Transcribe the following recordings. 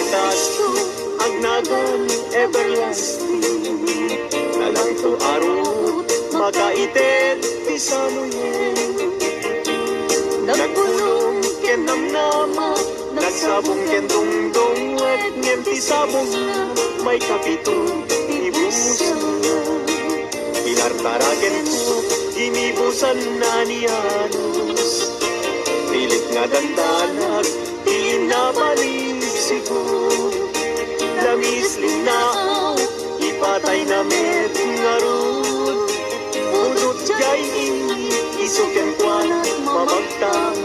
wakas to agnagan everlasting. Nalang to arot makaitet pisamuyen. Nagpulong ken namnama, nagsabong ken dongdong, wet ngem tisabong na may kapitong ibusan. Pinartaragen ko, ginibusan na niyanos. Pilit nga dandanag, inabalik siguro. Lamis linao, ipatay na met nga rod. Udot jay ini, isuken kwan mamagtang.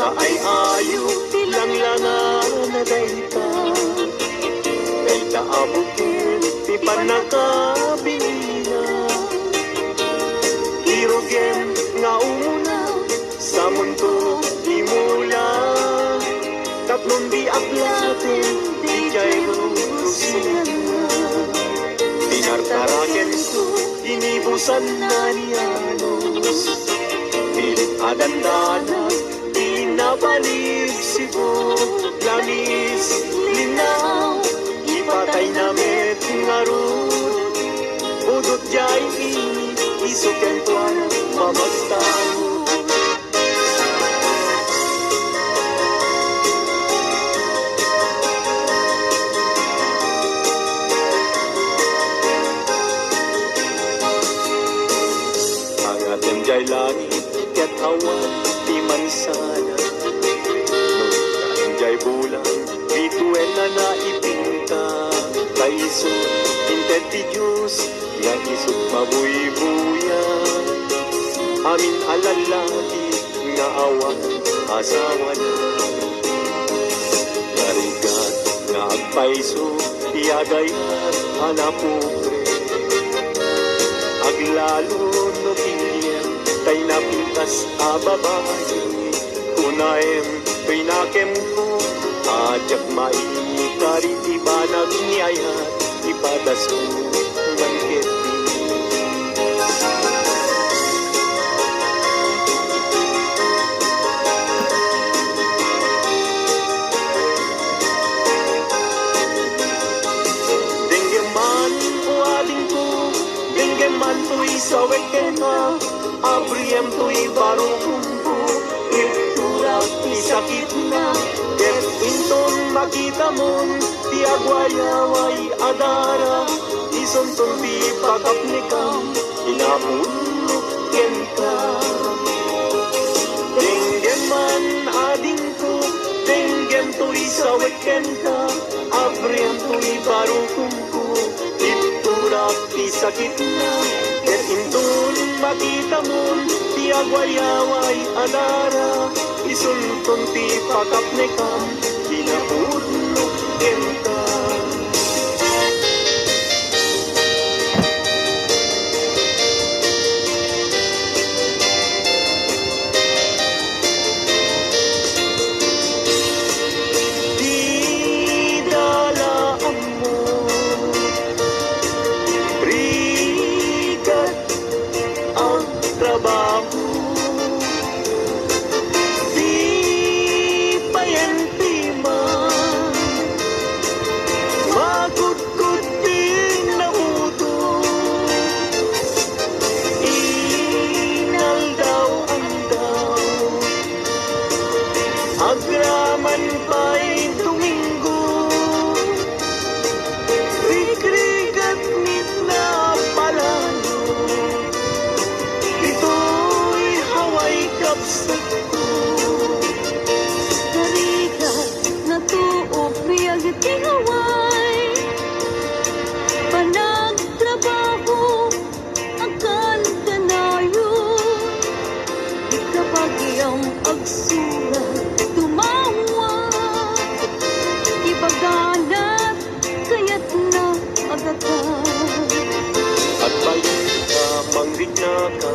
Ay ayo tilang langan na dayta, dayta abukin ti panakabina. Irogen nga umuna sa mundo imula, tatlong di aplatin di jay rusinan. Pinartaraken ko inibusan na niyanos, pilit adandanan nabalik sibo. Lamis linaw, ipatay na met nga rod. Udot jay ini, isuken tuan mamagtang. Ang ating jay langit, ket awan di mansana. Jay bulan, bituin na naipinta. Kaisod, intet ti Diyos, nga isod mabuy-buya. Amin alalaki, nga awan, asawa na. Narigat, nga agpaiso, tiyagay at hanapupre. Aglalo no pilyen, tay napintas ababae. Kunaem, pinakem ko, ajak maikari ibanag niyayat, ipadas ko bangketi. Denggeman o aling ko, denggeman to'y sawek kena, abriyem to'y barong kumpo. Sakit na, ket inton makita mon, ti agwayaway adara, isonton ti pakapnikam, inapulok ken ka. Denggem man ading ko, denggem to'y sawek ken ka, abriam to'y barukum ko, iturak ti sakit na, ket inton makita mon, ti agwayaway adara, isunton ti pakapnikam, pinapulok enta. Di dalaan mo, brigat ang trabaho. Agraman pa'y Domingo, rikrigat nit na palalo. Ito'y haway kapsat ko. Karigat na tuok riyag tinaway, panagtrabaho akan kanayo. Ikapagyang agsurat ibaganat, kaya't na agatan. At bayin ka, mangrig na ka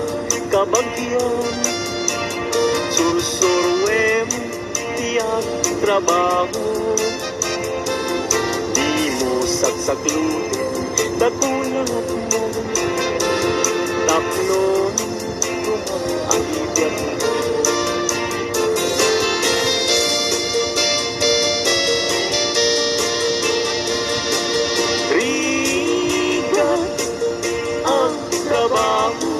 kabagyan. Sursuruem tiyak trabaho, di mo saksaklutin dakulat mo. Tapnon rumang ang ibig. Rigat ang trabaho,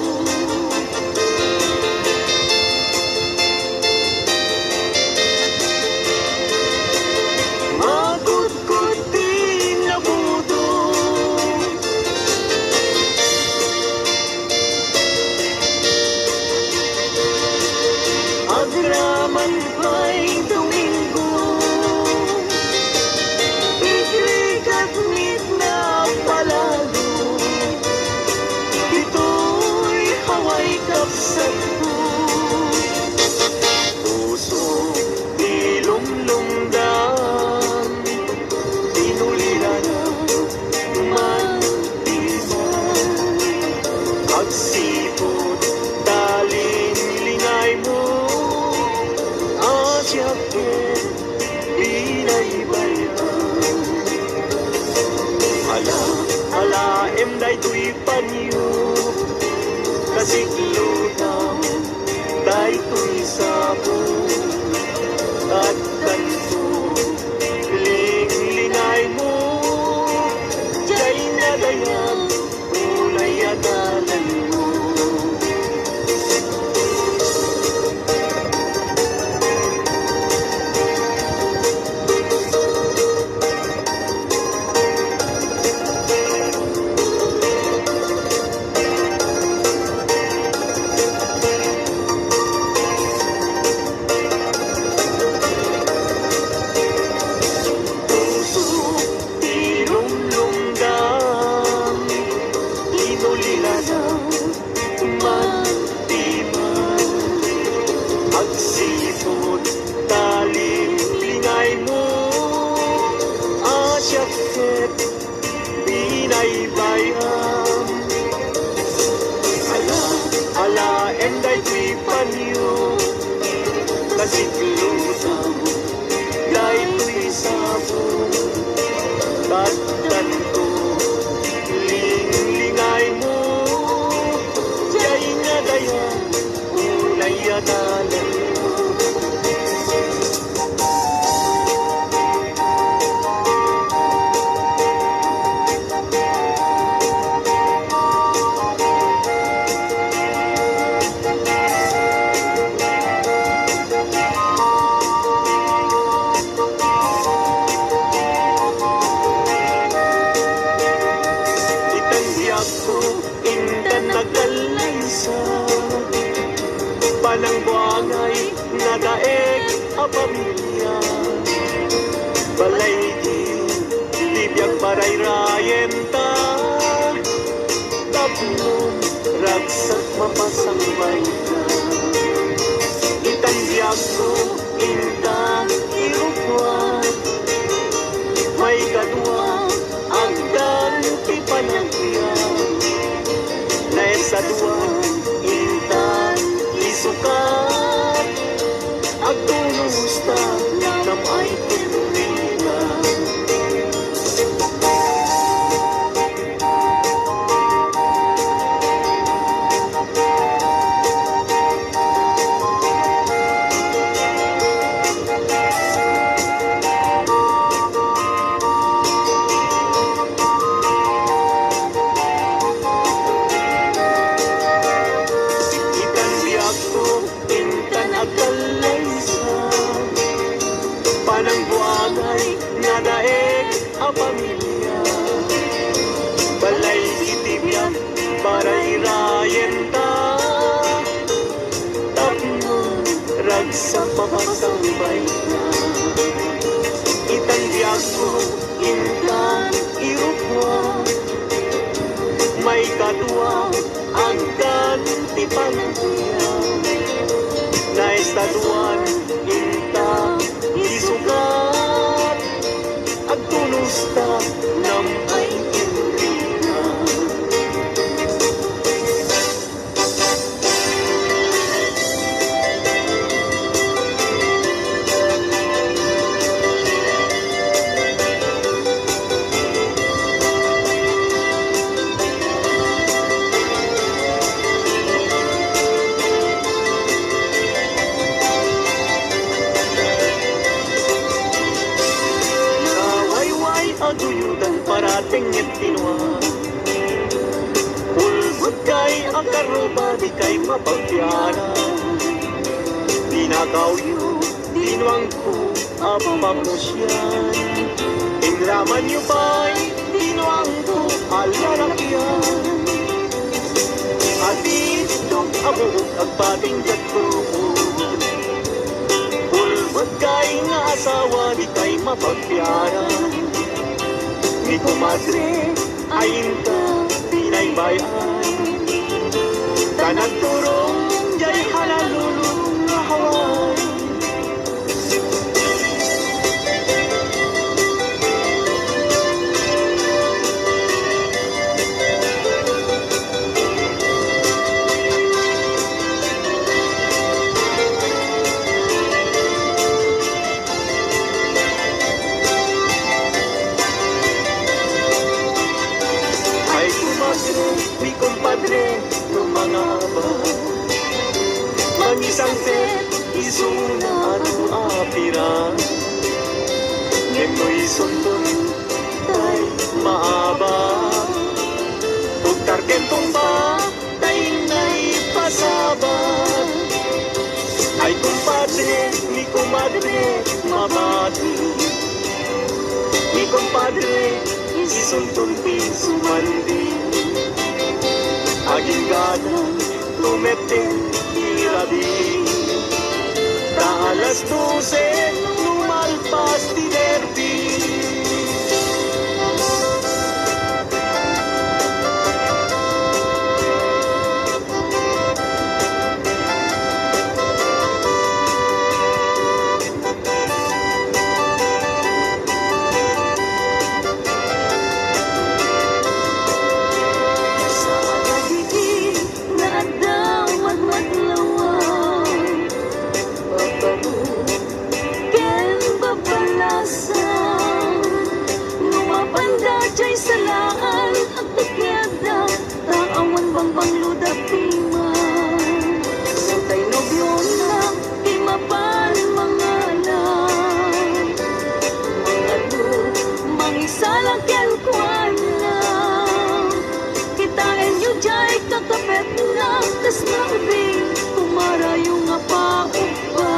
magudgud di nabudo. Agraman pa'y Domingo, ikrigat mit na palalo. Ito'y haway kapsat ko, puso ilumlumdan, inulila na mantiman. Agsipot daling lingay mo, asyapin binaybayan. Ala, emday tuy panyo, kasiklutam, day tuy sabo, at kanto, lingay mo, jay nadayan, ulay adalan mo. Agsipot daling lingay mo, asyakit binaybayan. Ala, enday tuy panyo, kasiklutam, day tuy sabo, tatan ko, lingay mo, jay nga dayan, ulay adalan mo. Indan nagkalaysa, panang buangay nadaeg a pamilya. Balay di biyag barayrayen ta, tapnon ragsak mapasambay ka. Itandiag ko inda irupuan, may kadwa agdan ti panagyan. Sa duwan, intan, isukat, agtulusta, namay tinulina. Panang buangay nadaeg a pamilya. Balay itibyan barayrayen ta, tapnon ragsak mapasambay na. Itandiag ko intan irupwa, may kadwa agdan ti panagya. Naestaduan inta isukat, agtulusta nam ay inrina. mapagyanan. Dinakaw dinuangku apa mo siyan. Inraman niyo ba'y dinuangku alalakyan. At itong abo agpating katulog. Ulwag kay nga asawa di kay mapagyanan. Ni kumadre ayin ka pinaybayan. Tanagturong jay halalulong nga haway. Mi compadre, no mga aba. Mag-isang set, isuna at apira. Nemo'y sundon, tay maaba. Pagtarken tumba, tay na'y pasaba. Ay compadre, mi comadre, mamati. Mi compadre, isuntun pinsumandi. Aging ganang tumeten irabi. Alas 12 lumalpas di derby. Jay salaan at tagyada, taawan bang bangluda piman. Santay nobyo na, imapan mga lang. Mga lo, mangisalang kelkuan lang. Kitain nyo jay kakapet na, tas naubing kumara yung apa-upa.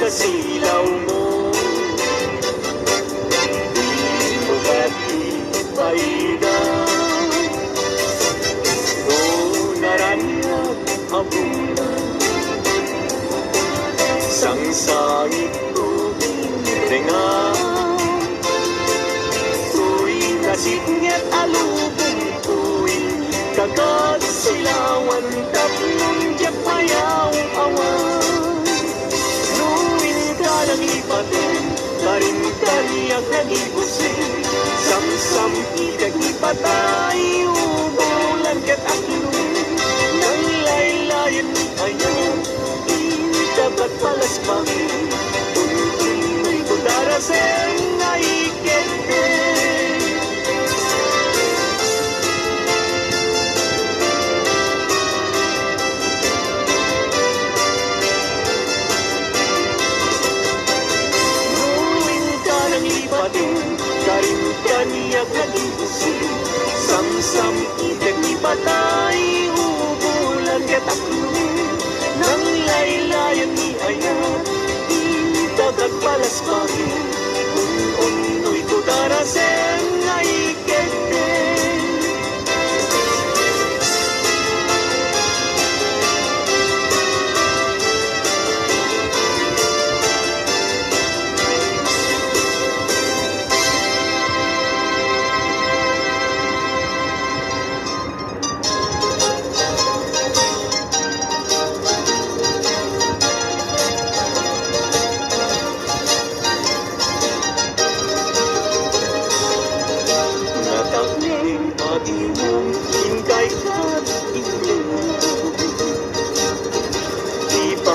Kasilaw mo, di mo pati-paida. O naranyag abunan, sangsangit tubig dengar. Tuwing nasignet alubong tuwing kagad silawan tatlong japayaw awan. Ipatin, karin kaniyak nagibusin. Samsam ikag ipatay, ubulan kat akinun. Nang laylayan ayaw, ikabat palas pangin. Tuntun may kudaraseng na ikete. Karin kaniyak naging Samsam idag ni patay ubulan kataklo nang laylayan ni ayat dagat palas pahin unoy ko darasen ay kete.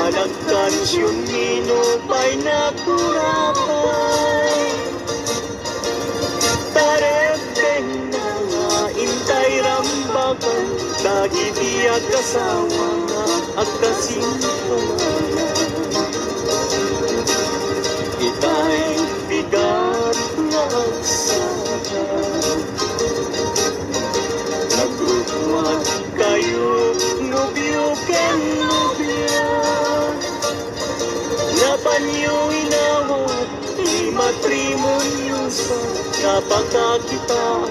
Nagkansyon minupay na kurapay Tarebeng na nga intay rambagan Dagi diya kasawa nga at kasimpangalan Itay bigat nga agsaka Nagrutuan kayo nubyo ken nubya Napanyo inawat, di matrimonyo sa napakakitaan,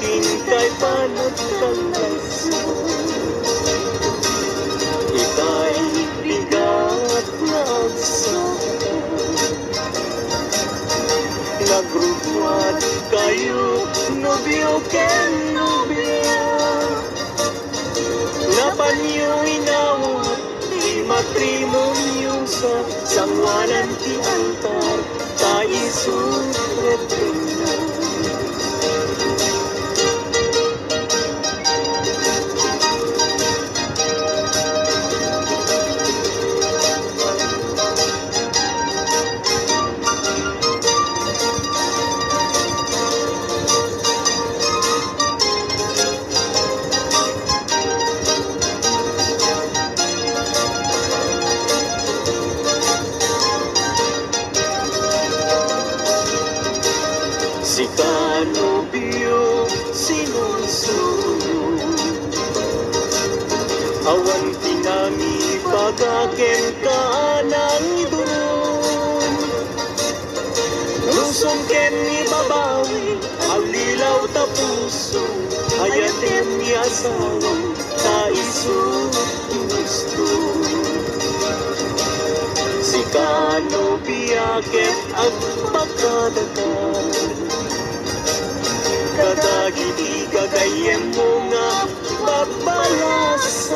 tingkay panagkalaysa. Ika'y bigat na agsaka, nagrugwat kayo, nobyo ken nobya. Napanyo inawat, di matrimonyo sa sangwanan ti altar taisutret na. Si kanobyo sinusunod awan tinami pagaken ka nang idun lusong ken ni babawi alilaw ta puso ayatem ni asawang taiso gusto si kanobya ket agpakadakan Kadagiti kagayem mo nga babalasan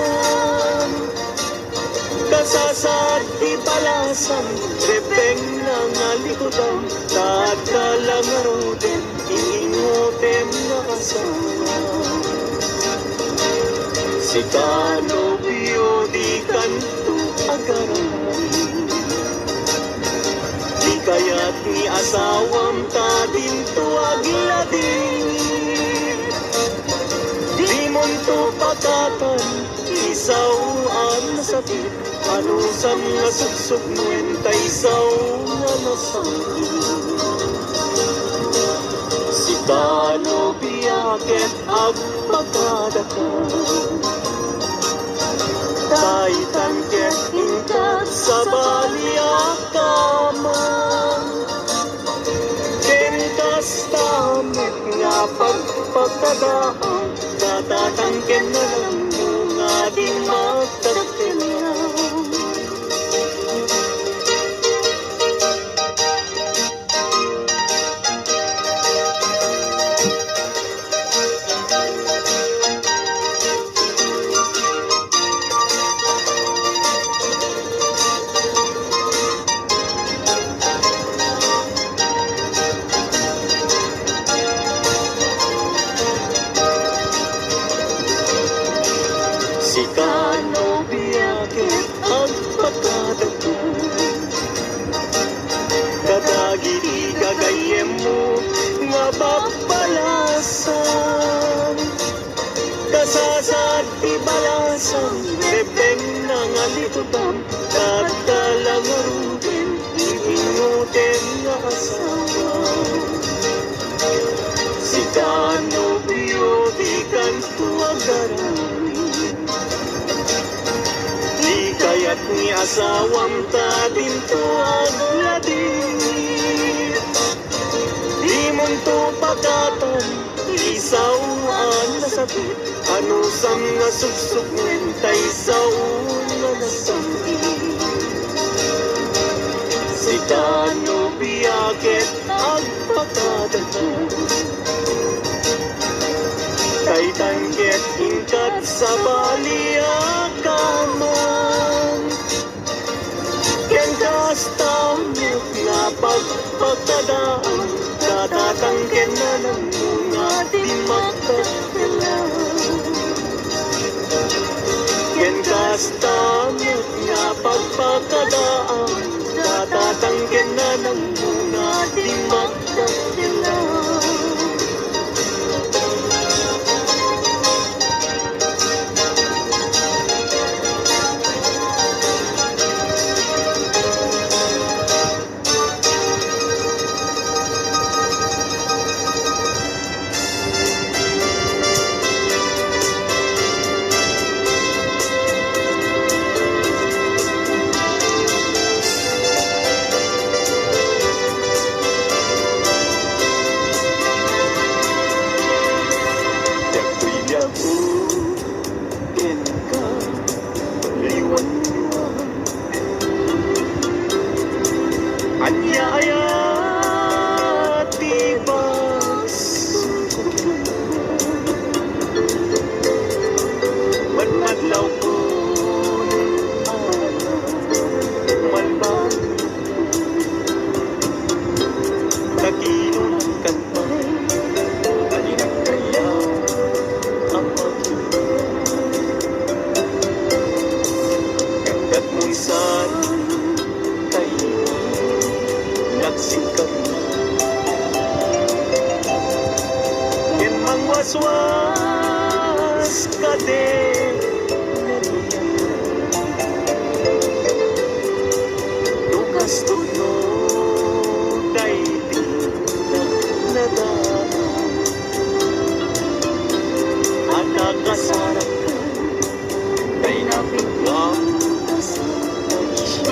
Kasasad di balasan Repeng na nga likutan Taat ka lang aroden Iningotem na kasama Si kanobyo di kanto agaran Di kaya't ni asawam ta dinto aglading Di monto patatan isawaan na sakit Anusam nga suksok nuwenta isawaan na sakit Si kanobyaket agpagkadakan Taitan ket inkat sa baliakaman Kentas tamit nga pagpagkadaan Natatangken na lang mo nga di magtagtilaw Si kanobyaket agpagkadagan Kadagiti kagayem mo nga babalasan Kasasad ibalasan Repeng na nga likutan Tatalang arugin Iningutin nga asawa Si kanobyaket ni asawang tatin to agladin. Di mong to pagkatan, isawaan na sakit, ano sang nasugsug ngentay sa una na sakit. Si Tano biyakit ang pagkadagpo, kay tangget ingkat sa baliakaman. Ken kastamit nga pagpagtadaan, katatangken na ng mga di magkakalang. Ken kastamit nga pagpagtadaan, katatangken na ng mga di magkakalang. Waswas ka din lukas tuno daigdig nadama at nakasarap ka kay napiglang sa pag-isip.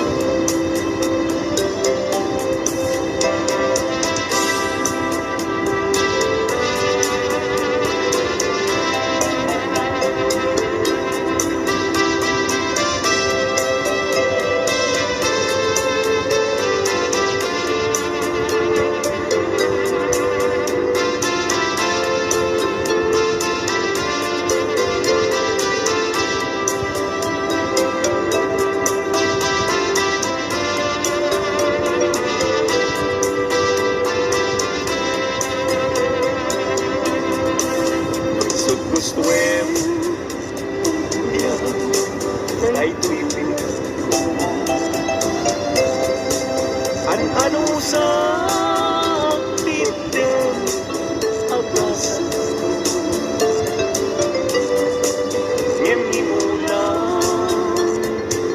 Gustuem ya ay tuipin ano sa pitem agas ngem mula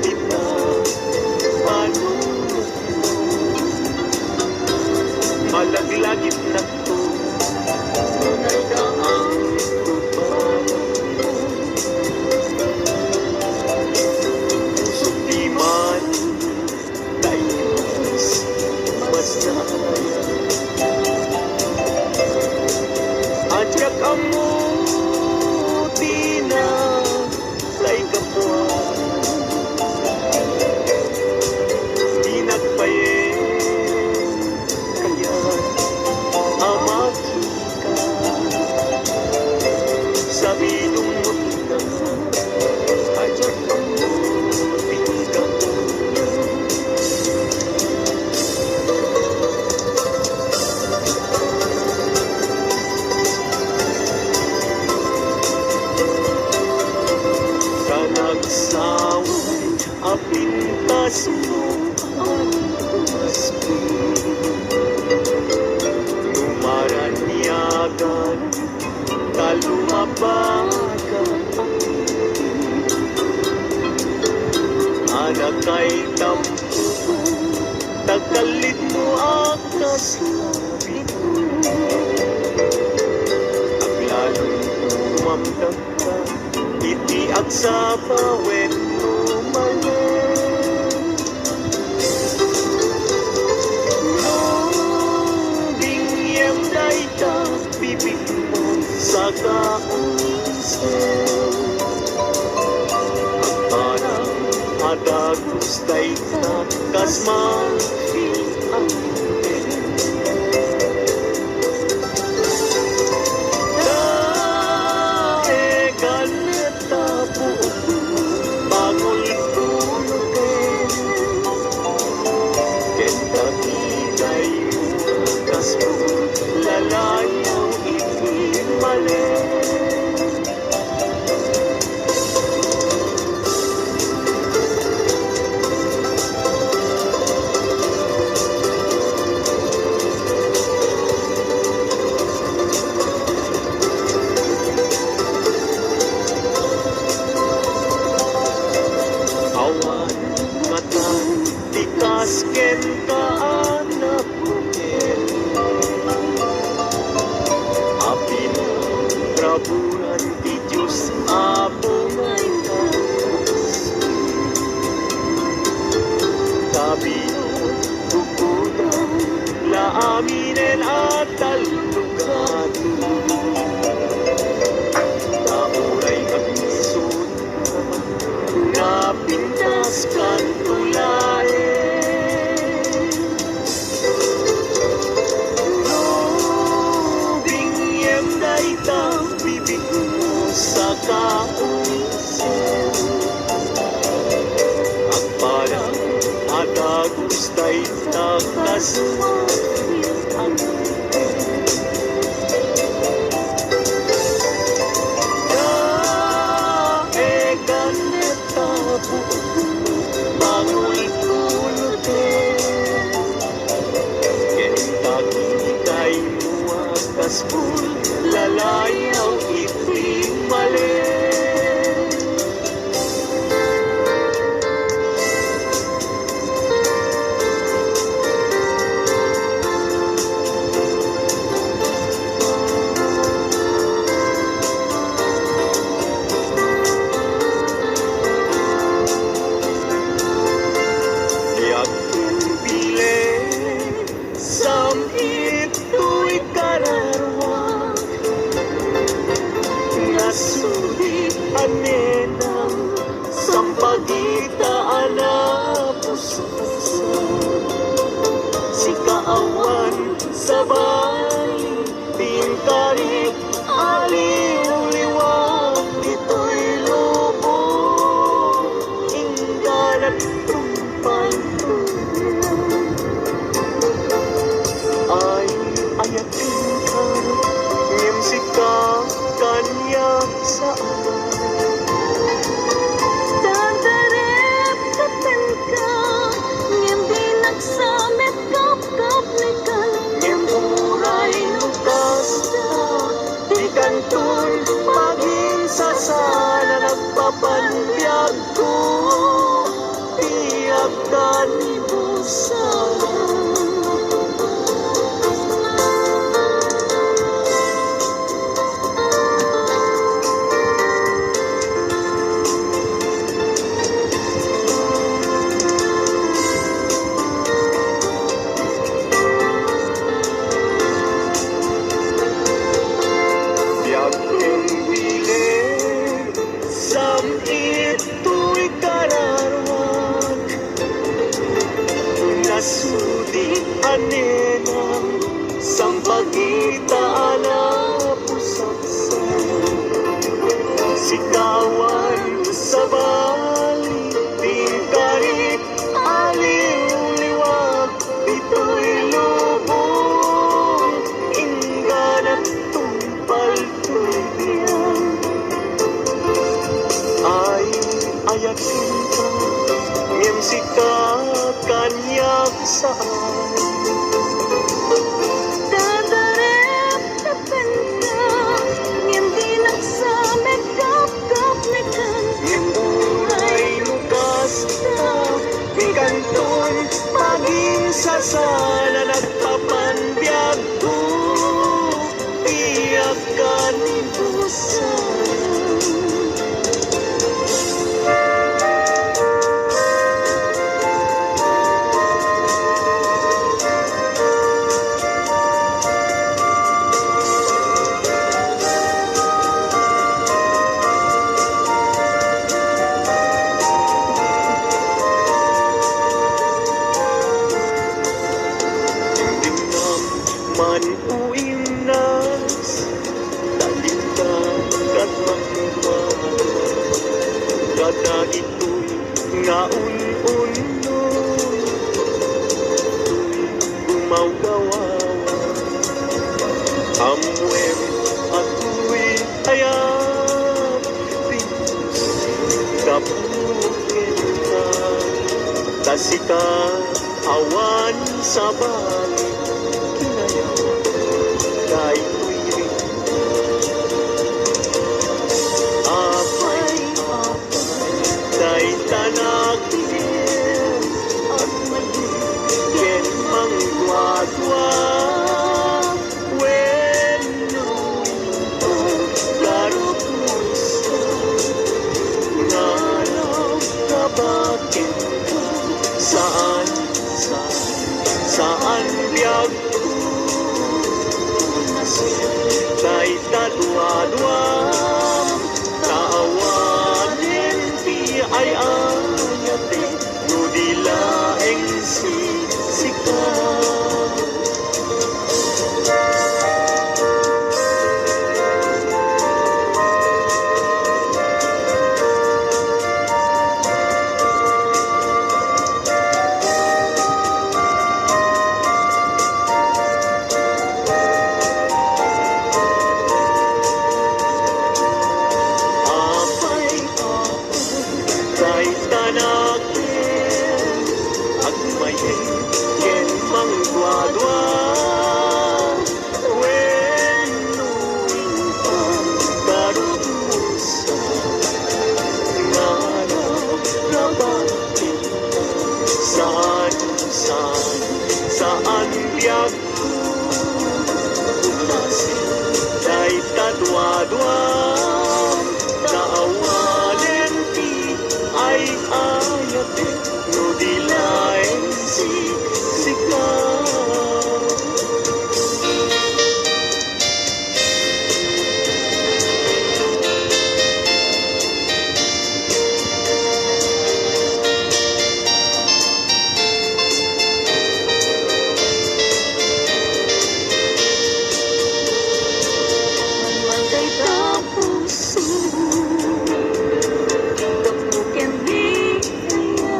kita paano malaglagit na to tunay ka ang ajak kamu tina kay kapwa dinagpayen kaya amaki ka sabi lumot na ajak kamu tina nagsaway apintas mo ang pumaspi lumaranyagan kalumabagan anak kay tampo tagalit mo akas labit aglalong umamdag ka iti at sa pawet mo mali kaunisen. Ang parang adagos dayta kas ma-feel ang lalayaw ikimali. Awan matan tikas ken kaanak Raburan ti Diyos Apo ngay tatas. Tabiyo tukudan la aminen at talugado. Tamuray agnisod na pintas kan tulae. Sa kaunisen ang parang adagos dayta kas ma-feel ang daegan neta buo mangultulutin kenta kitay mo akas pul lalayaw mali. Yakin bile sam ito'y kararwa nasudi anenang sampagita anapusasa si kaawan sabay tingkarik aliw-liwag dito'y lobo ingganat tumpal ay ayatin ka ngimsika kanya saan Dadarep kapenka ngem dinagsamet kap-kap nikan ngem uray lukas di kantun maging sasana nagpapanbiyag ko tiyak ka ni Busara. Nasudi anenang sampagita anapusaksa sikawan sa bali tingkarit aliw-liwag dito'y lubong ingganat tumpal tuliyan ay ayatin ka ngem sika kanyak saan Dadarep kapenka ngem dinagsamet kap-kap nikan ngem uray lukas di kantun maging sasana nagpapanbiyag ko tiyak ka ni Busara. dagitoy nga un-uno gumawgawawa amwem ato'y hayat pinus kapukin ka tasika awan sa balik kinayawa kahit ko'y rin apay kahit tanagin at magiging mangguadwa when no garot mo nalaw kabakin ka saan biyag ko kahit dadwa-dwa taawanin di ay ayate no dilaeng sikat kahit tanakin at mayay ken mangdwa-dwa when nuintang karusa nganaw nabatin saan biyag ko unasin kahit tadwa-dwa taawanin ay ayate no dilaeng sikat Mamatay ka puso kapukin di kaya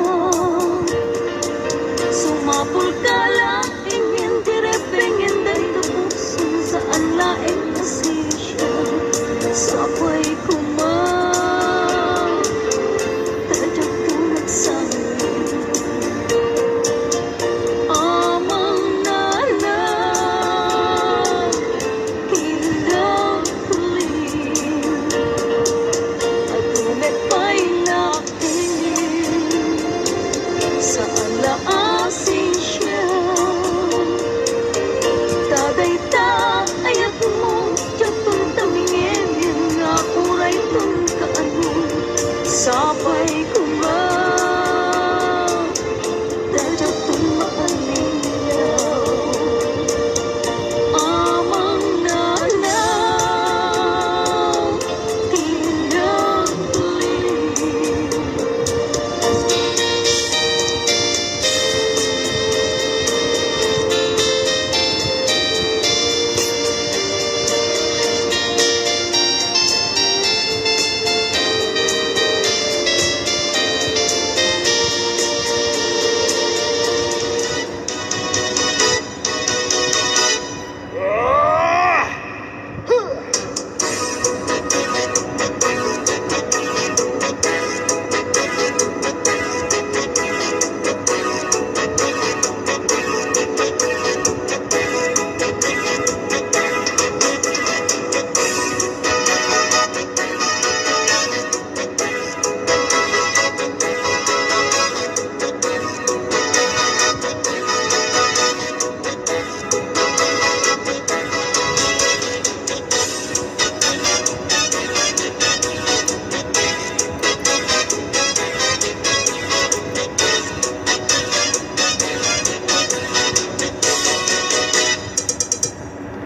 sumapul ka lang ingin direpengin dahil puso saan laing nasisya sapay kumang tadyak ko nagsangin amang nalang kilang kuling at ulit pa'y laking sa alaasin siya tadayta ayat mo tiyatong tamingin nga uray tong kaano sapay kumang tadyak tong maaliyaw amang nalang kilang kuling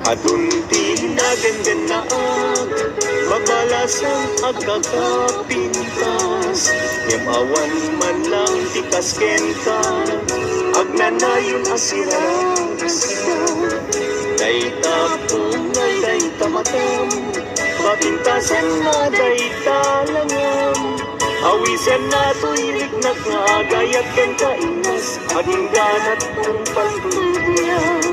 Adunti na gandanaag Babalasang agkakapintas Yamawan man lang tikas kenta Agnanayon asirang Day tapong ay day tamatam Papintasan na day talangam Awisan na tuilig na kagayat kang kainas aging ganat ang pagtuliyang.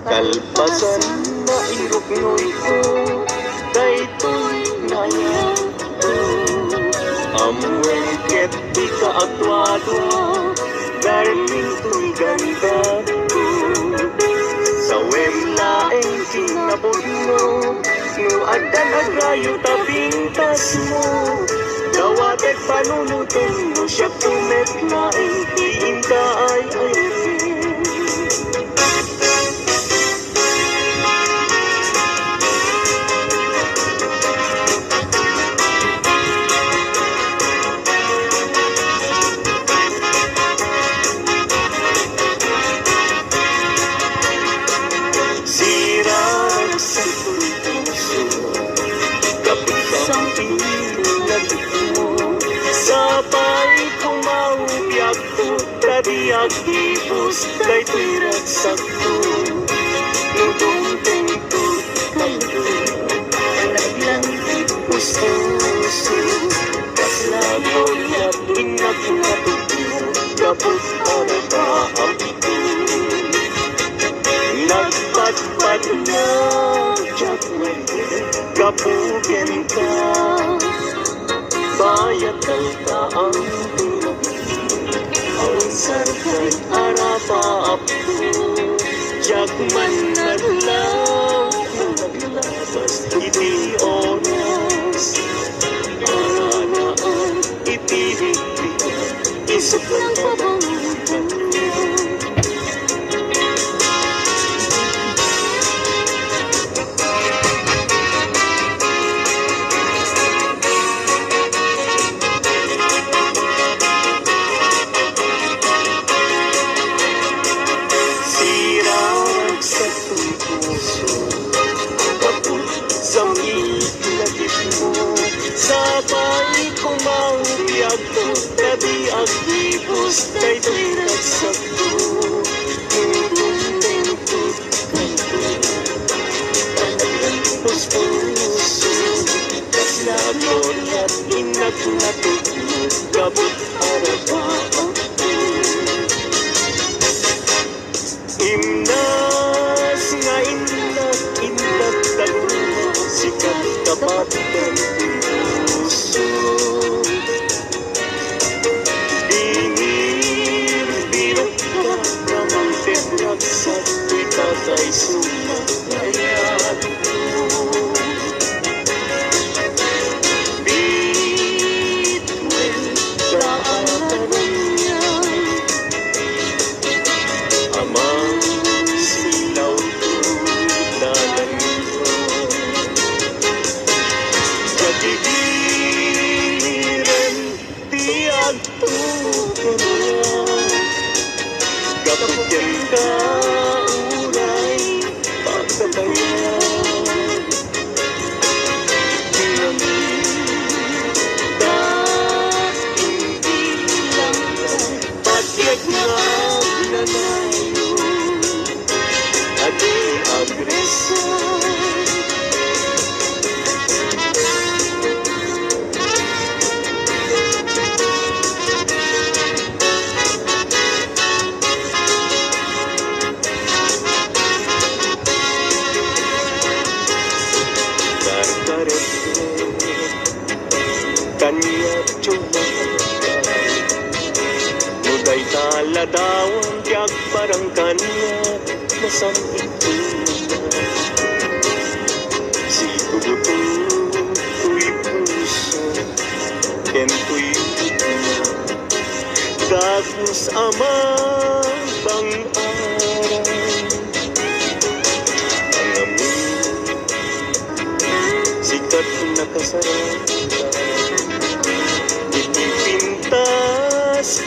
Kalpasan na iruknoy ko daytoy ngayon ko amueng ket di kaatwado darling to'y ganda ko sa wemlaeng kinabugno no adan agrayo tabintas mo dawatek panunutin mo siya kumetlaeng diinta ay ayun. Sabay kumaubiyak ko Tadiyak ibus Kay tuirat sakto Nudong tento Kaldo Naglang puso Kaslago Yap ingat natutuyo Kapot araba ang ito Nagpatpad na Jakman Kapugen ka Bayat ang taang tulog Ang sarkay arapa apo Jagman naglaw Naglabas iti oras Aranaan iti bigbigan Isip ng pabangutan Sabay kumaubiyak ko Tabi ang ibus Kay tu'y nagsakto Nudong tento Kanto Talagang puso Kaslagon at inat natutulog Kabot araba ako Imnas nga inat Inat taluma Sikat kapat sa tu'y tatay sumakayat Bituin kaatanan niya Amang silaw tudalan ko Katigiran di agtukan niya Kapagyan ka uray pagkatayan hindi lang pagyag na agnanayo adi agresan Kanya cuma Muday taladawan Tiyak parang kanya Masang ito Si tubuto Tuy puso Kento'y ito Dagos ama Bang aral Ang amin Sikat nakasarap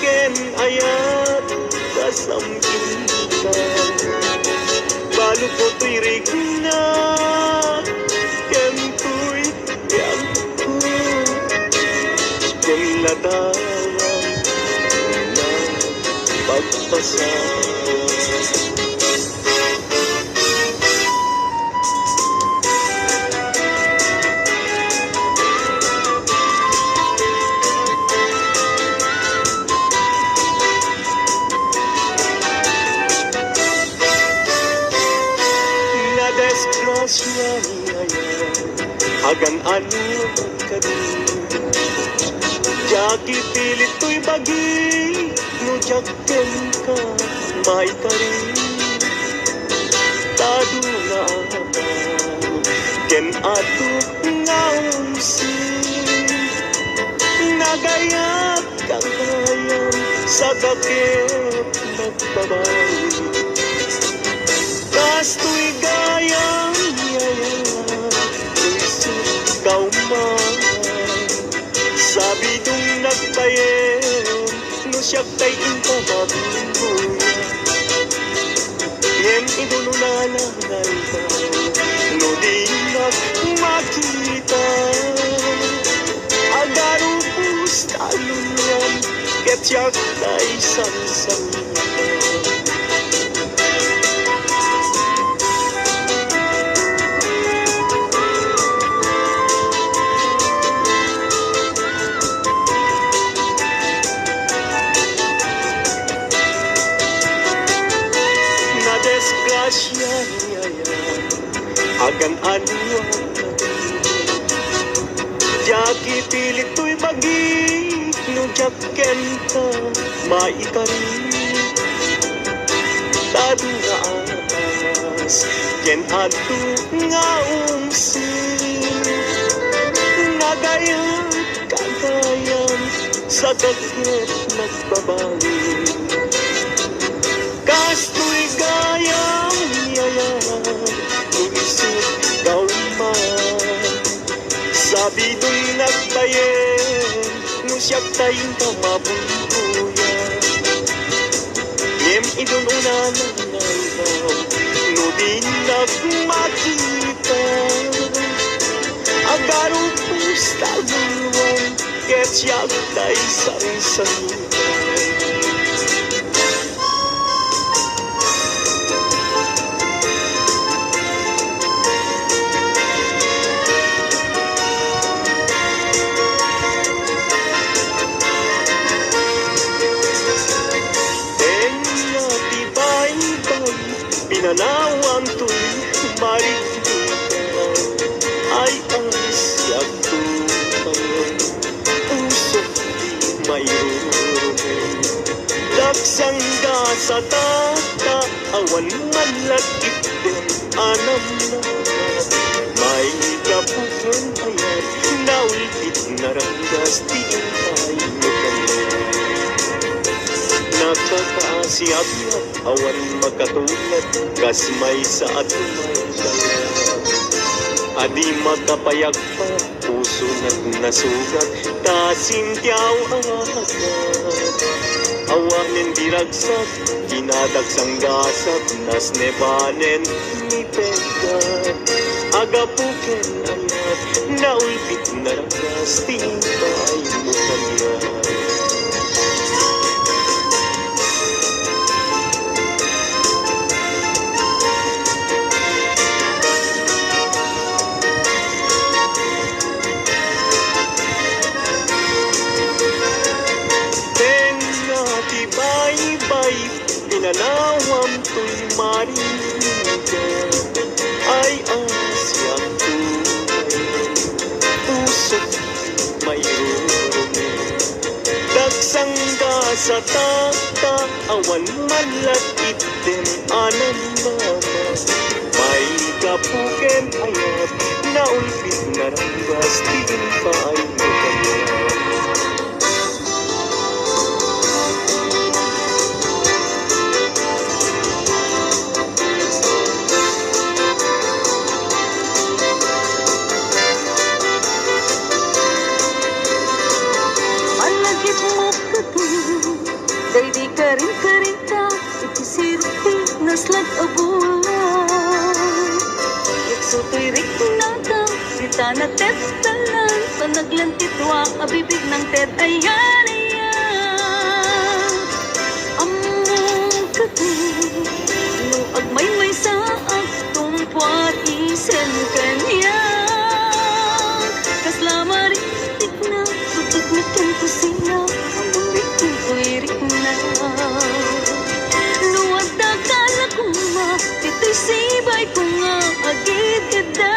Ken ayat kasamkin ka Balo ko to'y rigna Ken to'y biyag ko Ken lada pasaya. Na desgrasya niya hagan ano ka din. Jaki pilit ko'y bagi, no jakken ka, may ka rin. Tado na ang ken ato nga umsin. Nagayat kang bayan sa dakit nagbabawi. Kasto'y gayang yayaman, ikaw man. Sabi nung nagbayen, no siyak tay inka mabubuya. Yen idununananay ba, no di makita. Agaro pustaluan, ket siyak tay sansanita. Desgrasya niya hagan ano ang kadin. Jaki pilit ko'y bagi, no jakken ka, maikarin. Tado nga atas, ken ato nga umsin. Nagayang kagayan, sa dakit nagbabawi. Kasto'y gayang yayan, lumisot daw man. Sabi do'y nagbayen, no siyak tayong tamabubuya. Yem idununanay daw, no di nagmakita. Agaro pustaluan, ket siyak tay sansanita. Pinanawang to'y marikita, ay ang siyag tumayon, usok di mayroon. Laksangga sa tata, awan malakit din, anam na. May kapukan ayat, naulpit na ranggas, di intay mo kanya. Nakakaasiyap-yap, awan magkatulad, kasmay sa atumay dala. Adi magkapayag pa, puso na't nasugat, kasintyaw ang agad. Awanin diragsak, dinadagsang gasap, nas nebanen ni pegat. Agapuken ayat, naulpit na ranggas, tingkay mo kanya. Pinanawam to'y marinig, ay ang siyang tunay, usok mayroon. Dagsangga sa tata, awan malakit din, anam mama. May kapuken ayat, naulpit na ranggas, tingin pa ay mo kanya. Day karing-karing ka, ikisirti naslag abulan. Iksuto'y rikunata, sita na testalan, sa naglantitwa, abibig ng ted, ayan, ayan. Among sen kanya kasla maritik na tutok na kang kusina ang ulit kong kuirik na luwag na kala ko ma ito'y sibay ko nga agad kada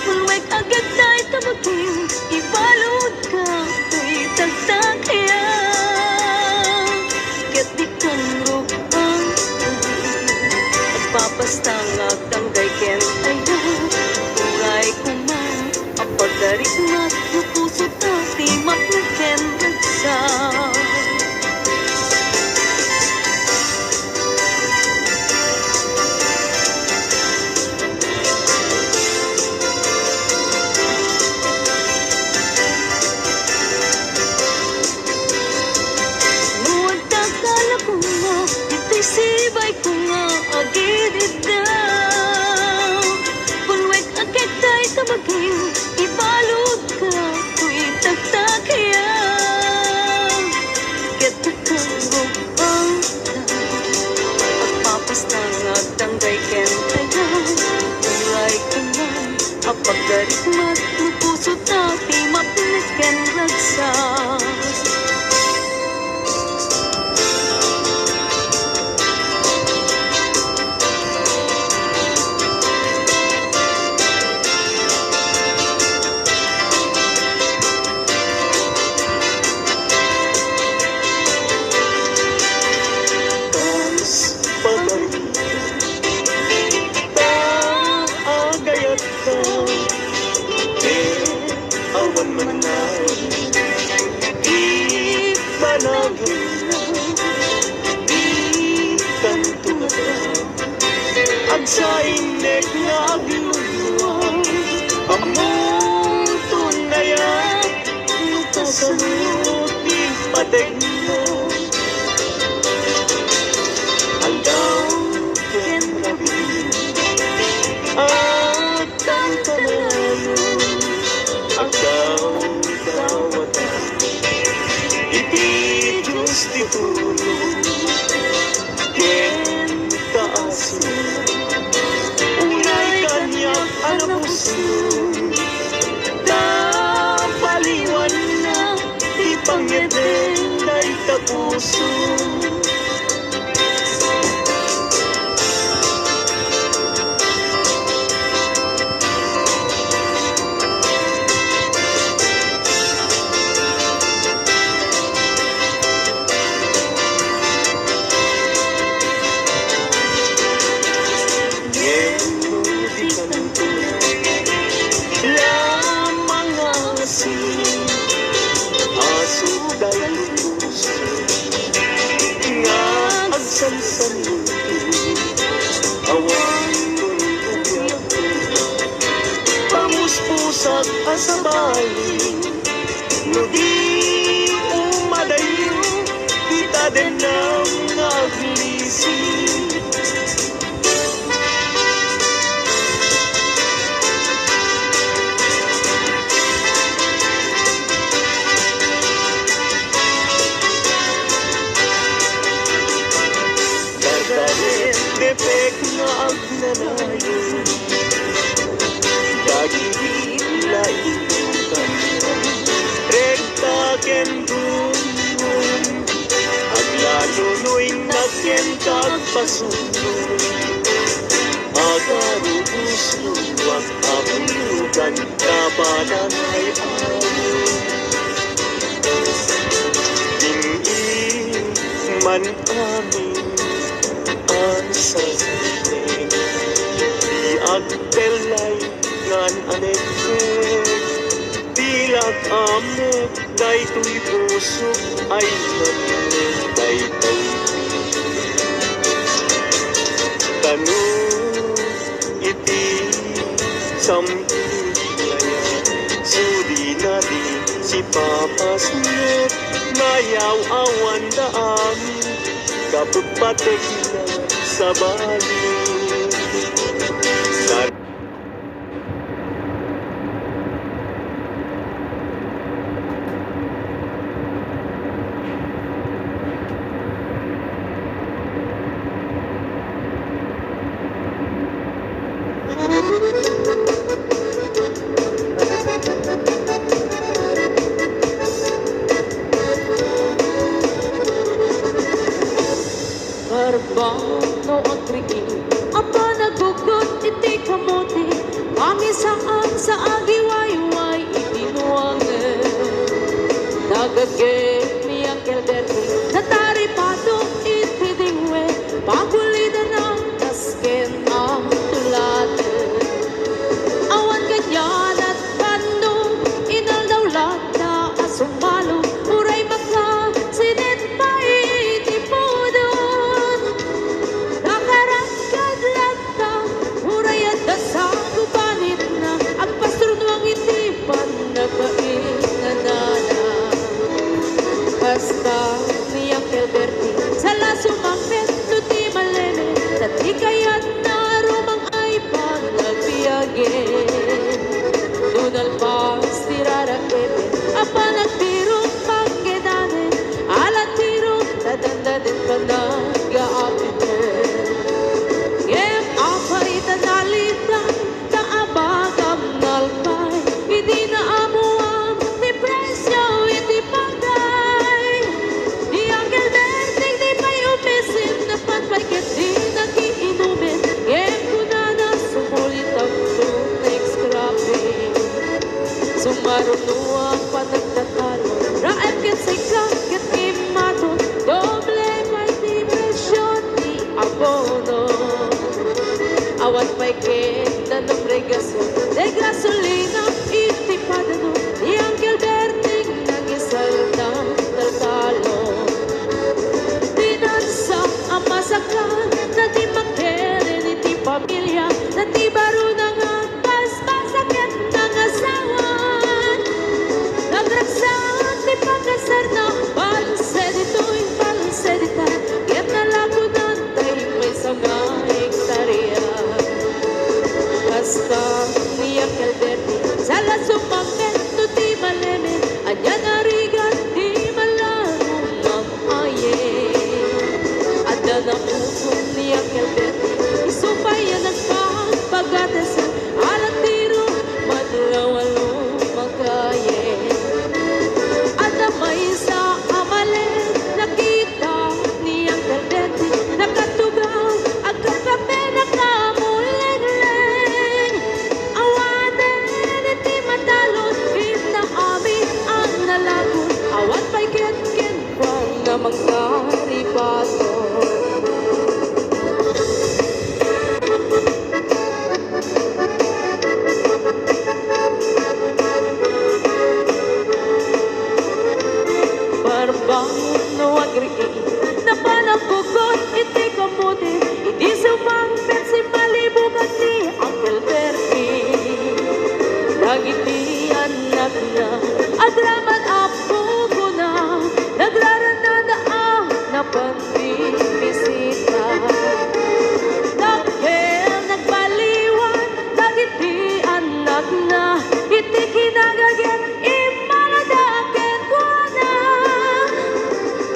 pulwek agad tayo tabagin ibalod ka ku'y tagtag kaya ket di kan rupang papastangag tanggay ken ayaw uray ko man ang pagdarikmat ng puso tati na ken ragsa Muwag takala ko nga ito'y sibay ko nga agad daw punwek agad tayo tabagin ibalod ka ku'y tagtakaya ket tukang ang at papastangag tanggay ken ayaw uray ko man ang pagdarikmat ng puso tati mapinig ken ragsas Agayat ka, awan man na, di banagin na, di kanto na ka, agsaineg na agluluwang, among tunaya, kasanot di pateg na, aldaw ken rabin, at ang kalayo ang dawatan iti Diyos ti tulong ken kaasin unay kanyak anapusin tapaliwan na ipangyeden na itapuso Pamuspusat asabali no di umadayo kita din ang naglisi depek na agnanayo dagila ibukan rekta ken dungon aglalo noy naken kagpasunod agarubus luwag abulugan kabanan ay ayo dingin man amin sa sinig di agpelay ngan anekek dilag amek daytoy puso ay namin daytoy tanong iti sambilaya sudi na di si papas net nayaw awan da amin kapagpatek na sa bali Che mi anche Alberti, natari pato itidingwe, pagulida na tasken ang tulad. Awan ganyan at bandong, inaldawlat na asumalo, uray makla, sinit pa itipudon. Nakarangkad lang na, uray at dasang gubanit na, ang pastrunuang itipan na bait na nana. Basta niyang Alberti, sala sumapit, tuti maleme, tati kaya't na rumang ay panagpiyagin. Dunal pas tirara kebe, apa nagtirong pagkedane, alat tirong tadandanin pa nag-aapite. Ngem apay tanalitan, taabagam nalpay, hindi na amuam, ni presyo, hindi pagay. Di ang Alberti, di pa'y umisin, napatpay ket di nakiinumin. Ngem ko na sumulit ang tunay scrapping. Sumarunuang panagtatalo, raem ket sika, ket imaton, doble pa'y di presyon, di abono. Awan pa'y ket na nomregaso, de gasolina, itipadano, di ang Alberti, nag-isal ng taltalo. Pinansa ang masakan, na di magkere, iti pamilya, na di baro na nga, pasakit ng asawan. Nagragsak, di pagkasar na, panse dito'y panse dita, kaya nalagunan tayo may sama hektarya. Basta niyang Alberti, sala sumapit, tuti maleme, anya narigan, di malamong ang aye. Ada na puso niyang Alberti, isumpayan ang pagpagatasan, alat tiro, madlawalo magaye. Ada may sa amale, nakita niyang Alberti, nakatugaw, agkakape, nakamuleng-leng. Awanan, iti matalon, inaamit ang nalagon, awan pa'y ken-ken, wang namang karipato. Barbangon no agri, na panagpugot, iti kamuti, iti sumangpet si malibugan ni Uncle Alberti. Nagiti anak na, adraman apo ko na, nagraranada na pandibisita. Dahil nagbaliwan, nagiti anak na, iti kinagaget, imaladaken ko na.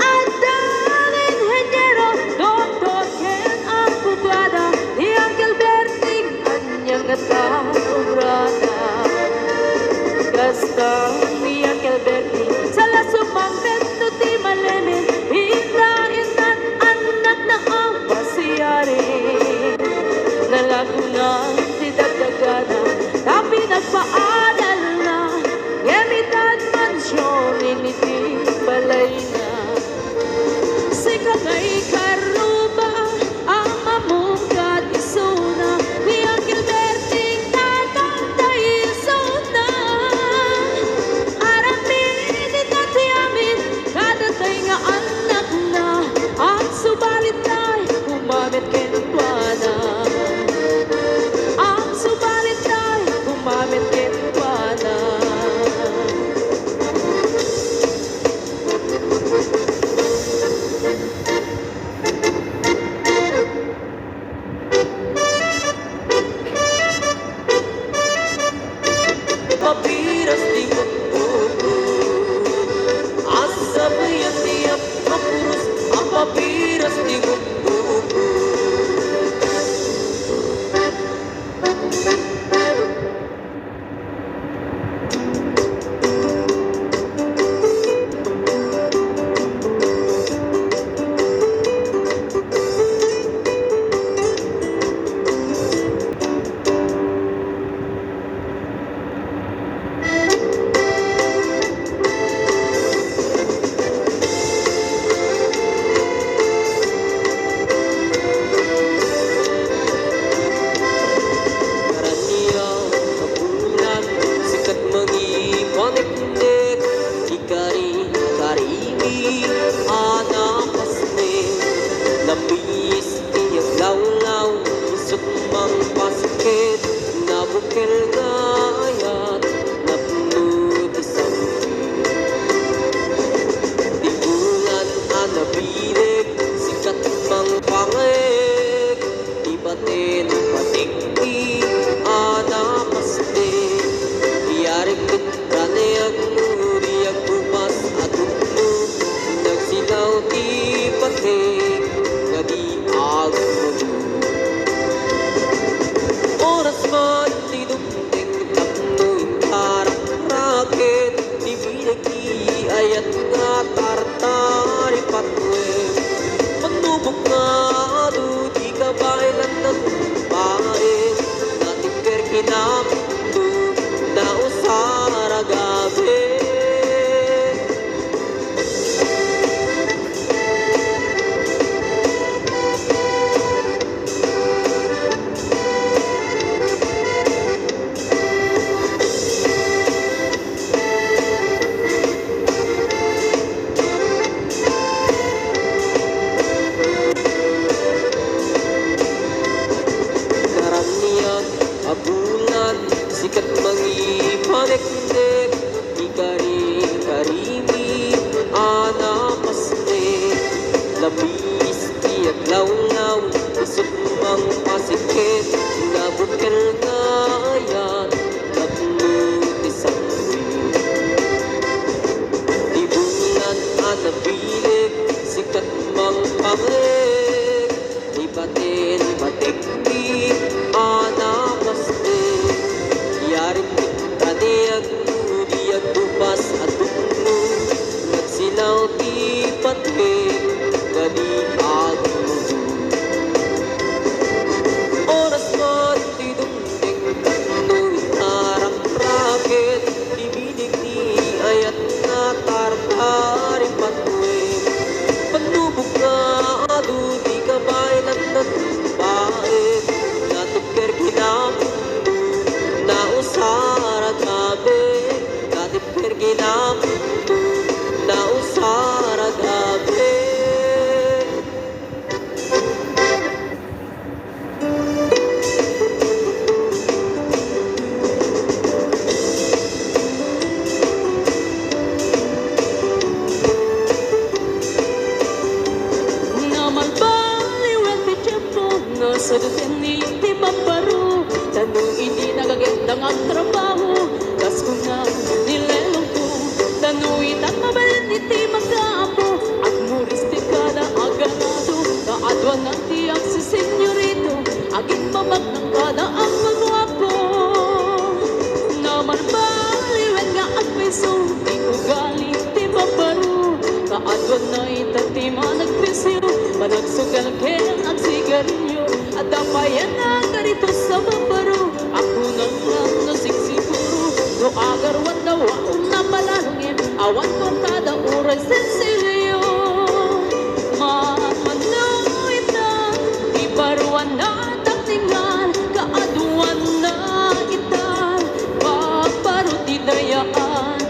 Adang inhenyero, doktor ken ang bugada, ni Uncle Alberti, anyang ataurada. Basta ni Uncle Alberti, sala sumangpet, tuti maleme, hinda-indan, anak na ang pasiyari. Nalagunan, di dagdagana, tapi nagpaaral na, gamitan mansyon, initi balay na. Sika nga'y karuba, ang mamungkad isuna, ni Uncle Alberti, tatantay isuna. Aramin, itati amin, kadatay nga anak na, at subalit na'y kumamit kentuana. Ang subalit na'y kumamit kentuana. Papiras di magpupo, asap yan tiyak mapuros, ang papiras di magpupo. piso, di ugali, di babaro. Kaadwan na itati managpisil, managsugal kaya ang sigarilyo. At dapayan na garito sa babaro, ako nang lang nasigsiguro. No agarwan na waong na malarungin, awan ko kada oras sensilyo. Mamanoy na, di baruan na taktingan, kaaduan na itan, paparuti dayaan.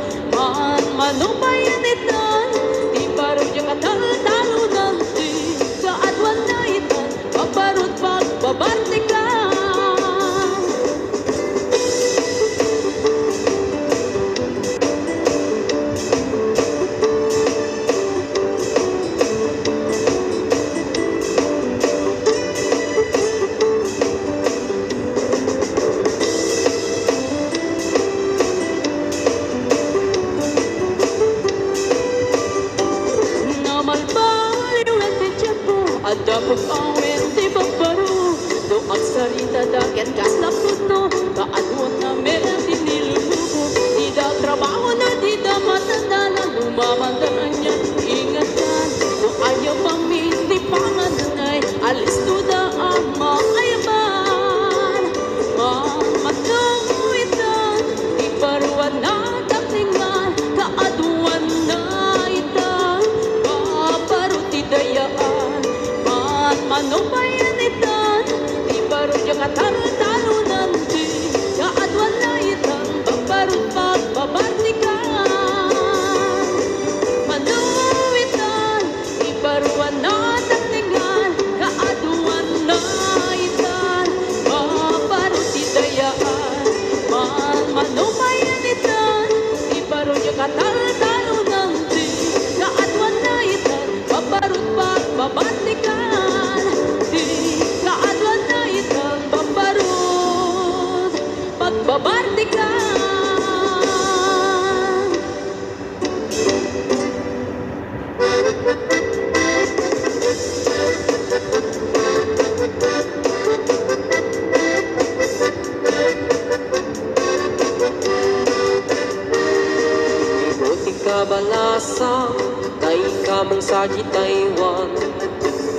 Manubayan itan, di baro yung katal-talo nanti, kaaduan na itan, paparut pagbabartikan. Adapog awin di babaro, do ang sarita daket kaslapot no, kaadwan na meron din nilulubo. Di da trabaho na di da matanda, lumamandanan niya, ingatan. Do ayaw pang hindi pangananay, alis to da ang maayaman. Mamanoitan, di baruan na taktingan, kaadwan na itan, paparuti dayaan. Manubayan itan, di baro yung katal-talo nanti, kaadwan na itan, babarut pagbabartikan. Manuitan, di baruan na taktingan, kaadwan na itan, babaruti dayaan. Manubayan itan, di baro yung katal-talo nanti, kaadwan na itan, babarut pagbabartikan. Babartikan. Ibuti ka balasa, kay kamang saji Taiwan.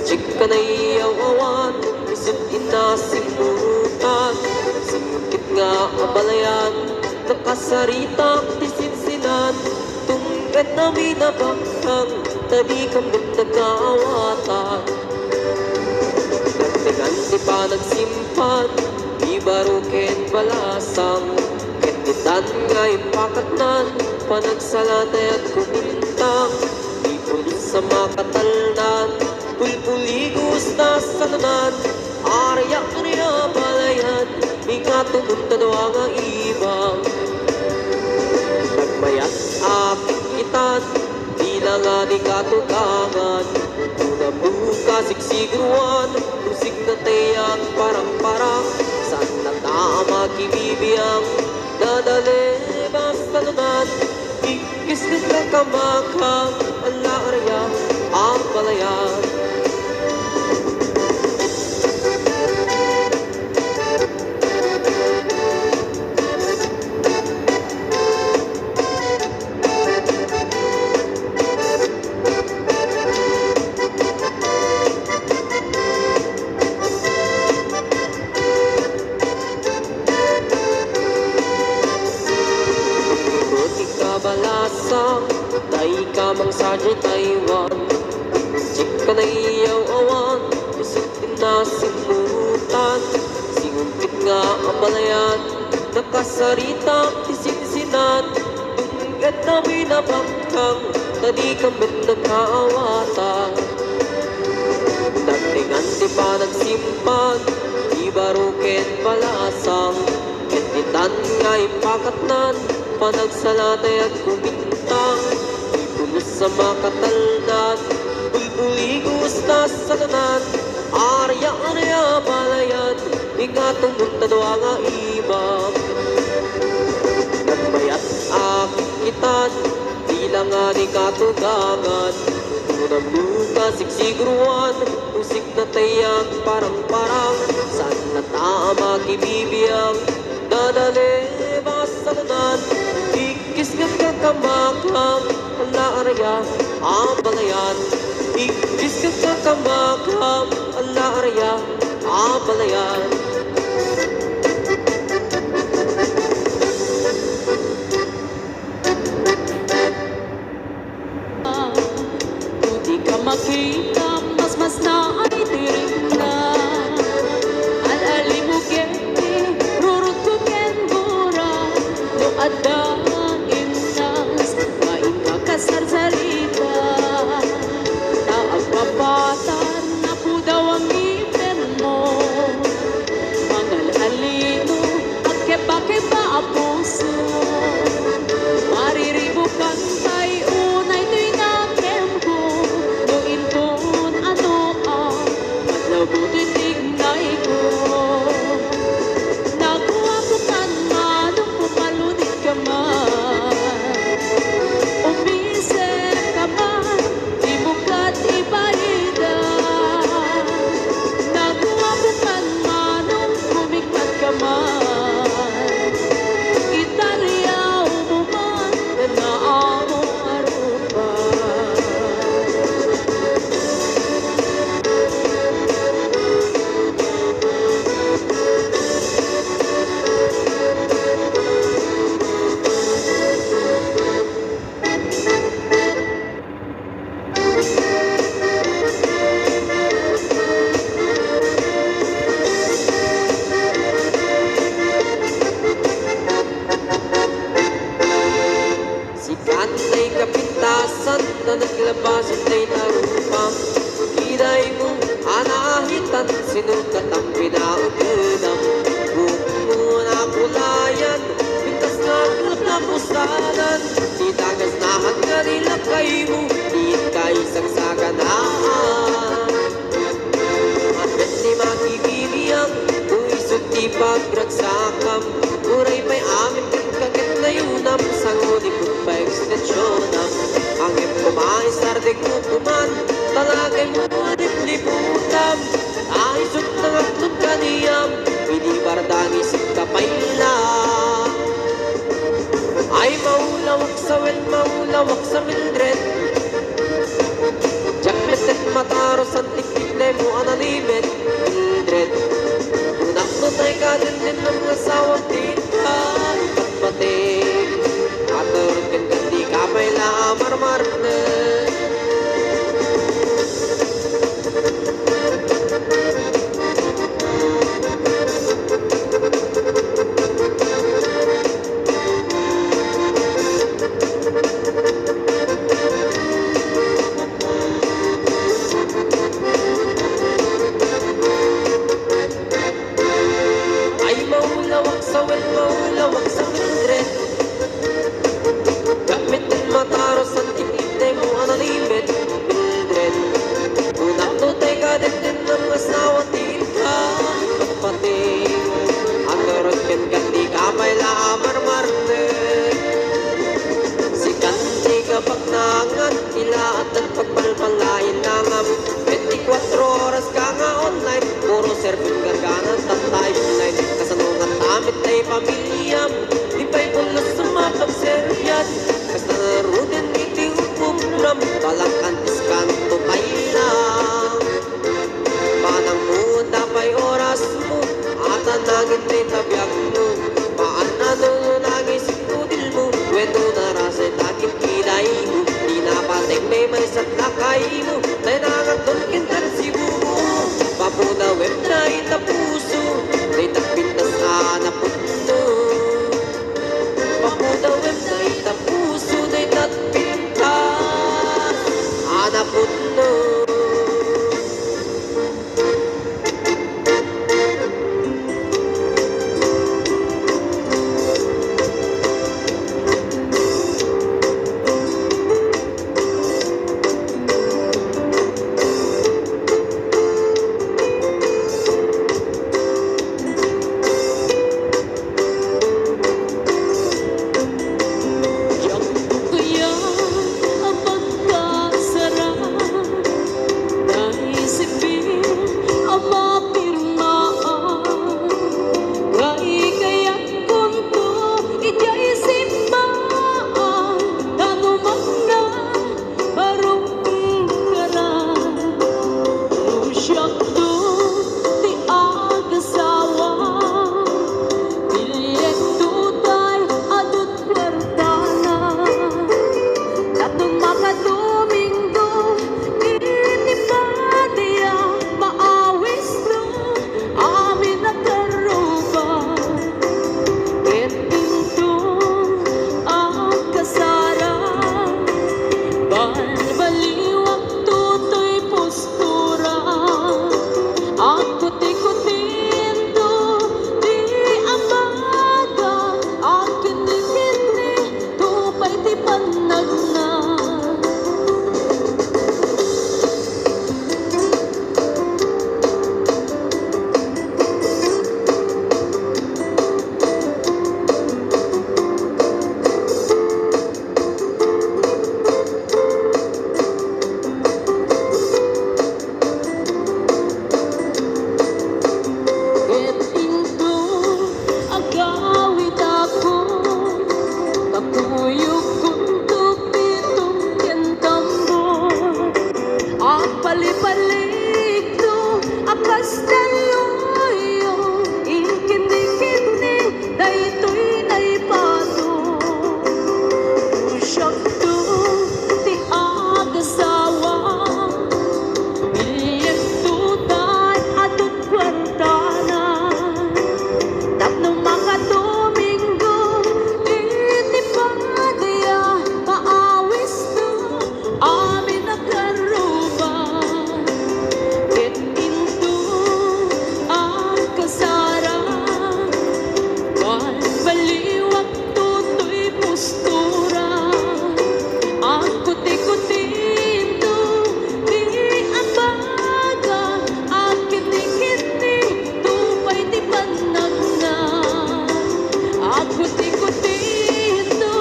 Chika na iyawawan, isip inasimutan. Singkit nga abalayan, nakasarita tisinsinan. Tungkat na minabakang, tabi kambing nagkaawatan. Nagtagan di pa nagsimpan, di barukin balasang. Ketitan nga ipakatnan, panagsalatay at kumintang. Di pulis sa makatalnan, pulpuligos na salunan. Arya-arya balayan, ingatong tanawa nga ibang. Nagmayat aking itan, di na nga di katukangan. Una buka sigsiguruan, musik na tayang parang-parang. Saan na tama kibibiyang, nadali basta lunan. Ikis na kamakang, ala arya ang balayan. Balasang, tay kamang saji Taiwan. Chika na iyawawan, isip inasimutan. Singumpit nga ang balayan, nakasarita tisinsinan. Tungkat na minabangkang, tadi kambing nagkaawatan. Nagtingan di pa nagsimpan, di barukin balasang. Ketitan nga ipakatnan, panagsalatay at kumintang. Ipulos sa makatalnan, bulbuligos na salunan. Arya-arya balayan, ingatong tanawa nga ibang. Nagmayat aking itan, di lang nga di katugangan. Unang luka sigsiguruan, musik na tayang parang-parang. Saan na tama kibibiyang, nadali ba sa lunan. Ikis nga kamakam ala araya abalayan Igis ka kamakam ala araya abalayan Kung di ka makita, mas na ay tiring na. Alali mo kenti, rurut ko ken gura. No adang inas, maing makasarsarita. Taag mapatan, na po daw ang ngipin mo. Mangal-alino, at keba-keba ang puso. Mariribukan tay unay to'y nakempo Noin kon ano ang Matlabuto'y tignay ko Nakuha ko kan manong pumalunit ka man Umisip ka man Di mo ka't ibalida Nakuha ko kan manong Kumikmat ka man Italia umuman na amo arupa Si Kanay kapintasan na naglabasin ay narupang Kiray mo anahitan sinukat ang pinautunang Buhok mo na pulayan Pintas na glap na pusanan Di tagas na hangganila kay mo Di ka isang saganaan At di makibibiyang Uisot di pagragsakam Uray pa'y amin kagat na yunam Sanguni ko pa ekstensyonan Ang kumain sardig mo kuman Talagay mo liputam Aisot ng aktod kaniyam Hindi bardang isip ka paila Ay maulawak sa wel maulawak sa Mildred Jacket at mataros ang tiktik mo analimet Mildred Unak nunay ka din ng asawang tita Patpating Aturot kan kandi ka paila marmarne Ay maulawak sa wel maulawak sa Mildred Gamit din mataros ang tiktik mo analimet Mildred Unak nunay ka din ng asawang tita Patpating Aturot kan kandi ka paila marmarne Si kandi kapag nangan Ila at ang pagpalpalain langam 24 oras ka nga online Puro surfing garganan tatay online Kasanungan tamit ay pamilyam Di pa'y pulos sa mapagseryan Kasta narudin iti upumram Balang kantis kanto paila Panang muda pa'y oras mo At anangin ay tabyak mo Paanano nangis kudil mo Kwento na rasay takip kiday mo Di napating may sat lakay mo Tay nangatun kintan si bumo Papuda web na itapuso Tay takpintas na puno Papuda web na itapuso Tay takpintas na puno di panag na. Get into agawid ako, kakuyog kong tupitong kentambor. Ang palipaligdo, akas dayoyo, inkindi-kindi, daytoy naipato. Usyak to, ti agasawa, milyak tutan atut kwartana. Tapno mga Domingo, iti padaya, maawis to, amin nakaruban. Get into ang kasara, baliwag tutoy postura. Ang kuti-kutinto, di ambaga, ang kini-kini, tupay di panag na. Ang kuti-kutinto,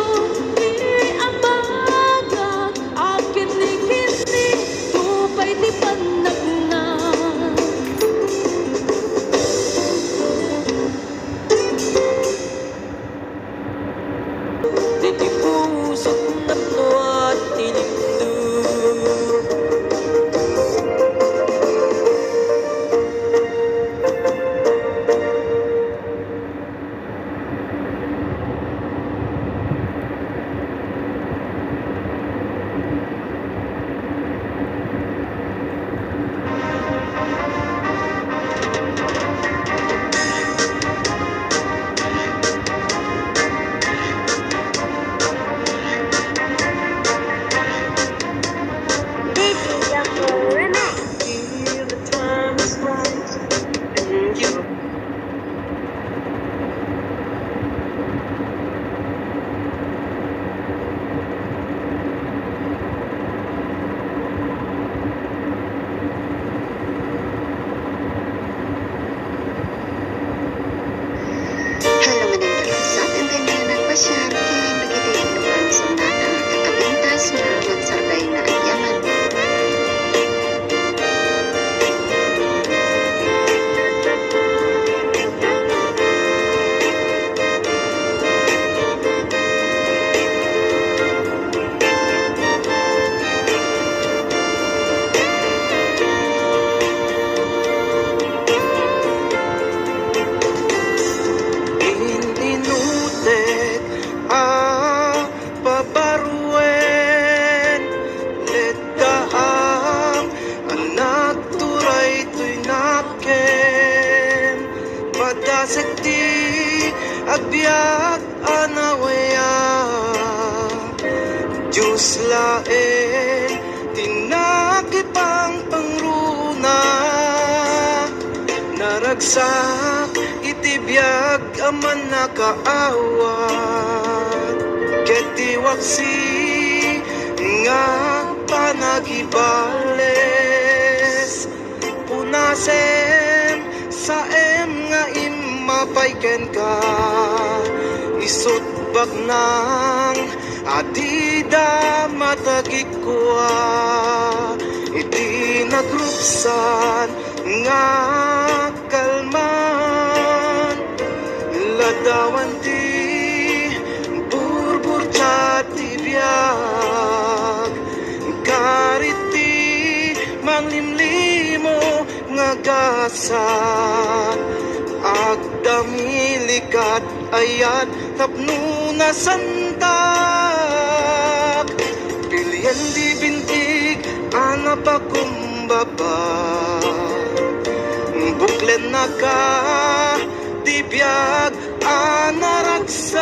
di ambaga, ang kini-kini, tupay di panag na. Di pusok na at tilindu. Feel the time is right, and you Halo manindalungsat, ang ganda nagpasyar, kaya nagitiluan sa nana, kakabintas, maramang sarbay na agyaman. Inutek ang pabaruen. Letaang anak turay to'y naken. Padasek di agbiag anawaya. Diyos laen tinakipang pangruna. Naragsak itibiyag aman nakaawat. Keti waksi nga panagibales. Punasem sa nga imapayken ka. Isutbag nang adida matagikwa. Iti nagrupsan nga kalman. Ladawan ti burbur ti biyag. Kariti manglimlimo nga gasan. Agdamilikat ayat tapno na santak. Pilihan di bintig anak pakumbaba. Buklen na ka tibiyag anaragsak.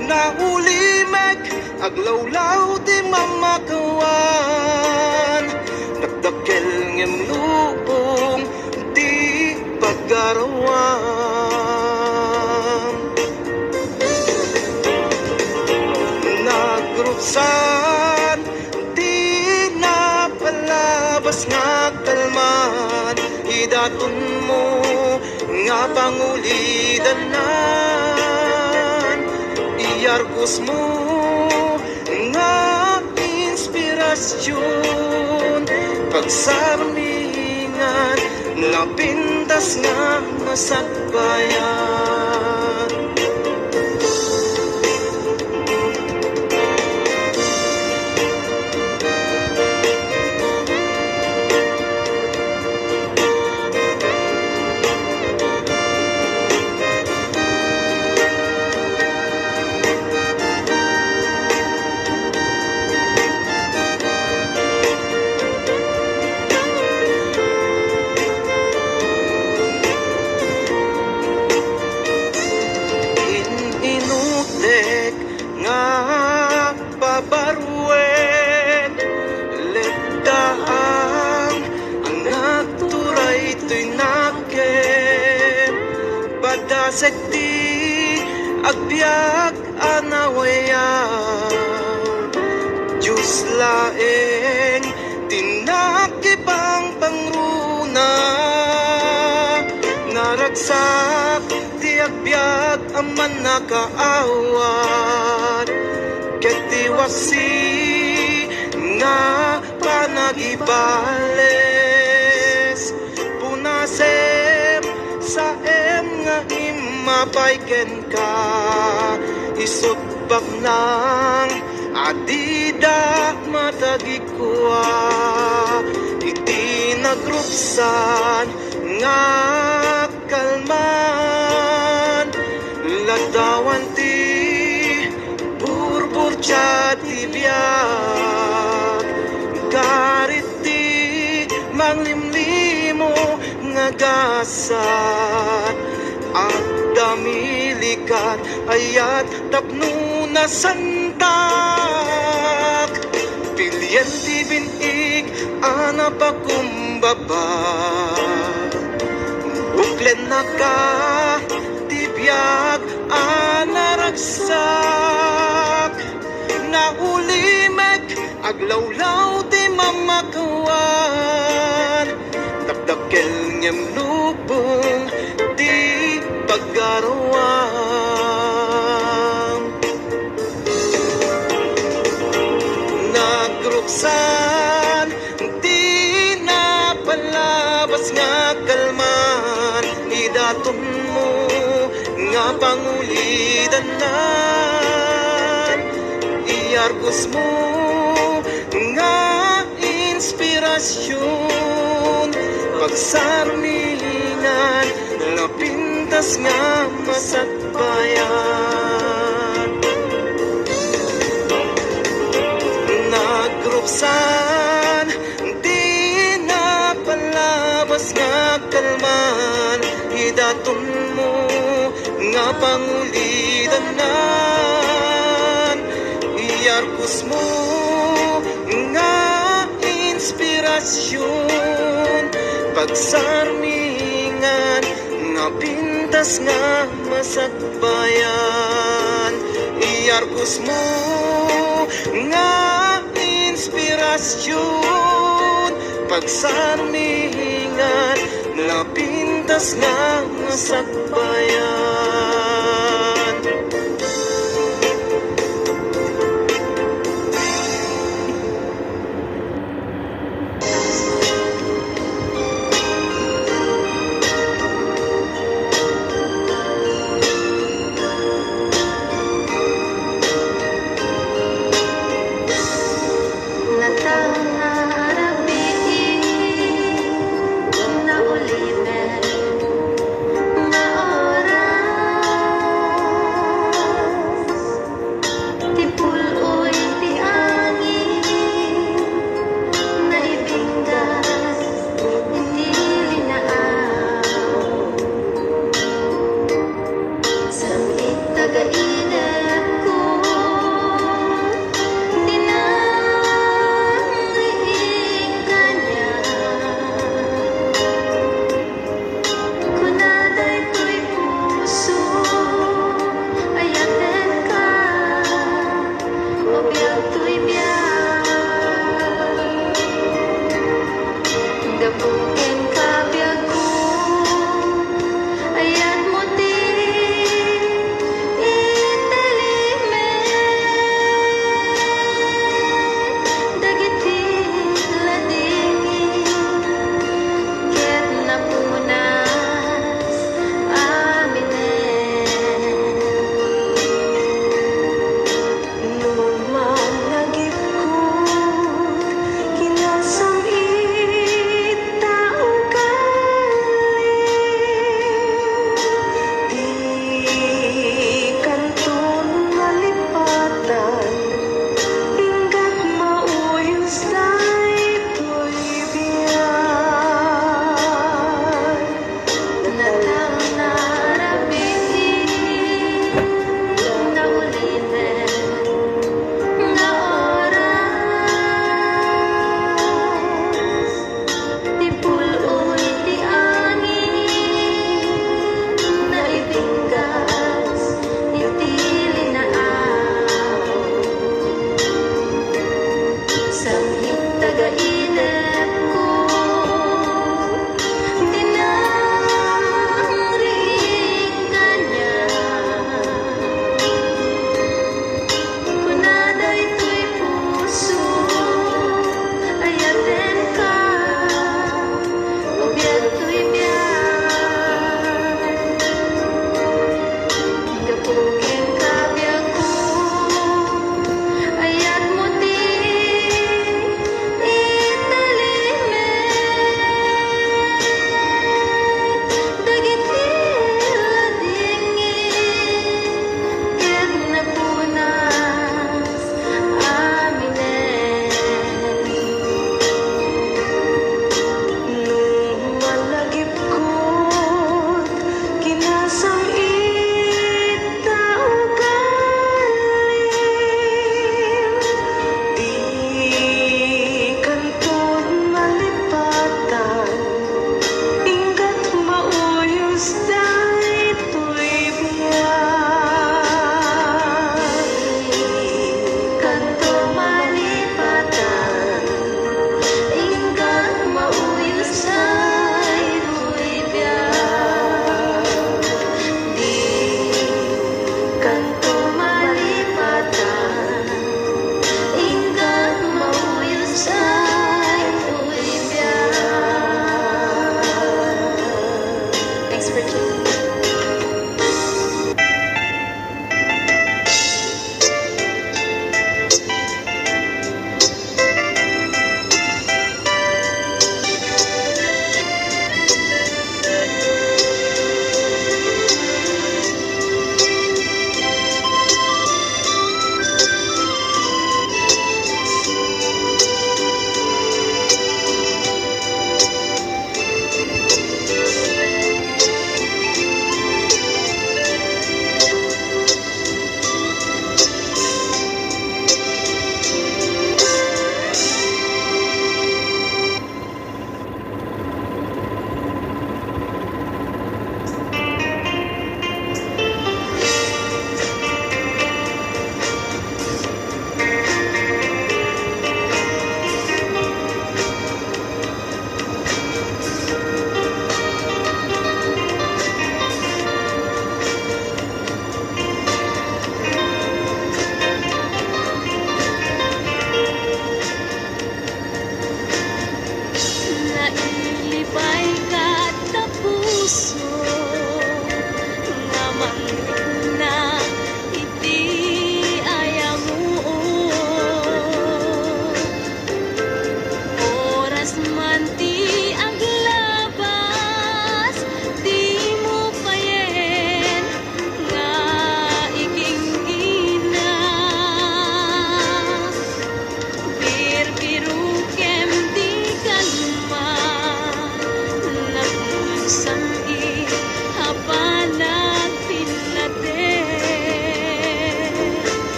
Naulimek aglawlaw di mamakawan. Nagdakel ngem lubong di pagarawan. nagruksan, di na palabas nga kalman, idaton mo nga pangulidanan, iargos mo nga inspirasyon, pagsarmingan, napintas nga masakbayan. Inutek nga babaruet, letdaang ang naturay to'y naken, padasek di agbyag anawayan, Diyos laeng tinakipang pangruna, naragsak di agbyag aman nakaawat, ketiwasi nga panagibales, punasem sa nga imapayken ka, isutbak ng adida matagikwa, iti nagruksan nga kalman, ladawan ti burbur ti biyak, karit ti manglimlimo nga gasat, at damilikat ayat tapno na santak, pilyen ti binig anapakumbaba, uklen na ka tibiyag anaragsak, naulimek aglawlaw ti mamakawan, dakdakel ngem lubong ti paggarawang, nagruksan di na palabas nga kalman, idaton mo nga pangulidanan, iargos mo nga inspirasyon, pagsarmingan, napintas nga masakbayan. Nagruksan di na palabas nga kalman, idaton mo nga pangulidanan, iargos mo nga inspirasyon, pagsarmingan, napintas nga masakbayan, iargos mo nga inspirasyon, pagsarmingan, napintas nga masakbayan. Na ulitin na oras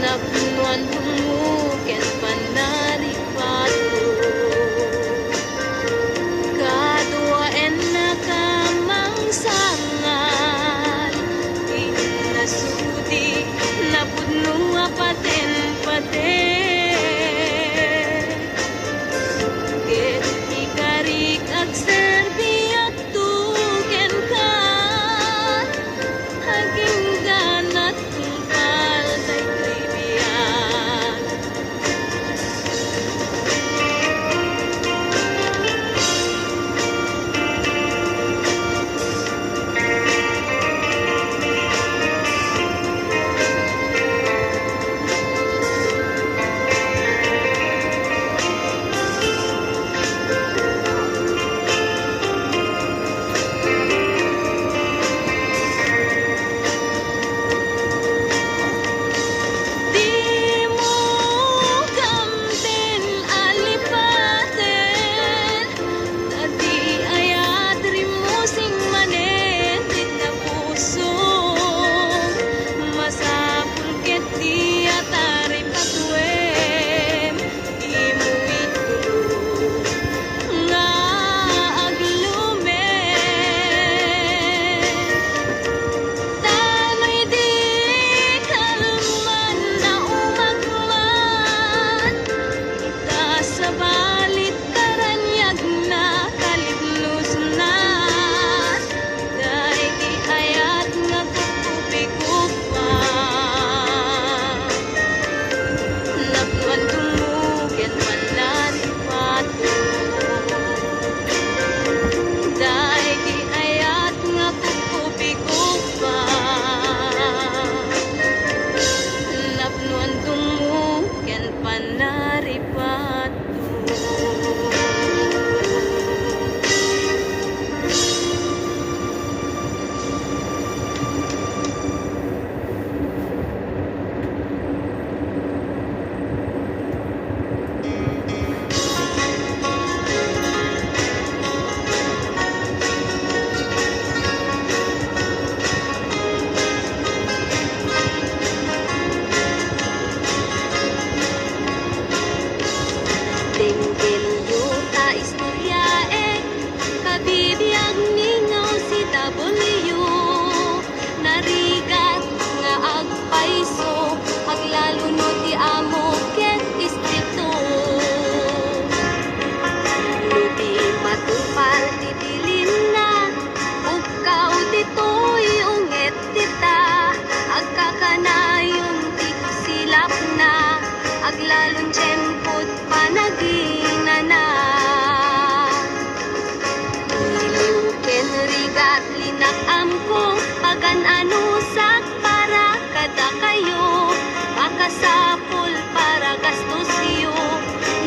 Napunuan tumuken panaripado Kaduaen na kamang sangal Inasudi napudno paten-paten Ket ikarik ag serbiak tugen ka Haging ganat tungkal daytoy biyak Di mo kamten alipaten Dati ayat rimusing manen Tit na puso Masapul ket di atari patwem Di mo itulo nga aglumen Tano'y di kalman na umagman Ita sa balit karanyag na kaliglus na Dahil di ayat nga kukupikuk pa Napnuan tumugen panaripato Dahil di ayat nga kukupikuk pa Napnuan tumugen panaripato Tingkil yuta istoryae Kabibiyag ningaw si W Narigat nga agpaiso Aglalo no ti amo ket istrito Ludi matupal ti bilin na Ukaw dito'y unget tita Agkakanayon ti silap na Aglalon tiyempot panagina na Iliw ken rigat linakam ko Pagan anusak para kada kayo Makasapol para gastos iyo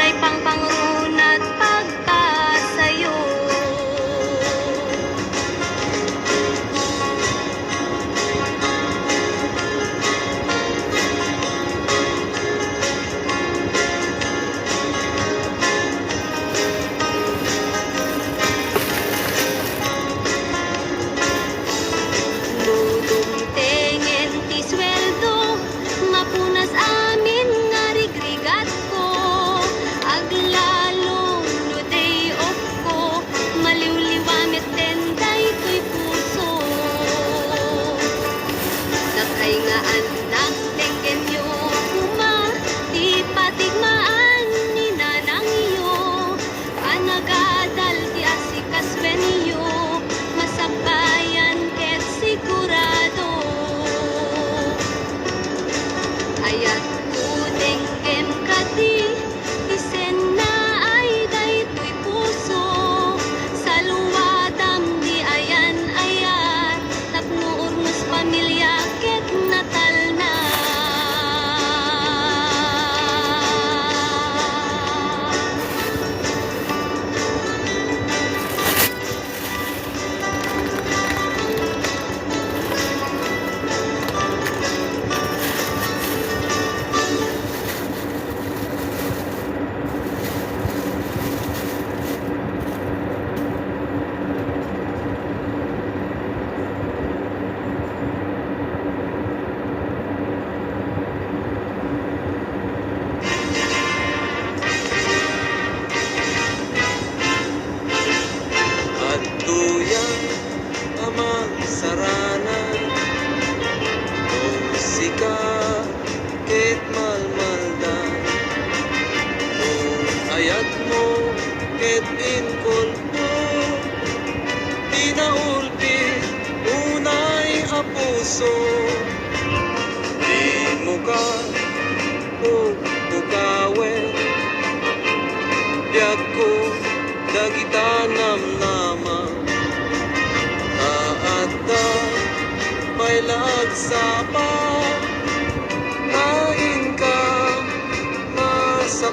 Nay pangpangrunat pagkasayo Ludong tengen ti sweldo Mapunas amin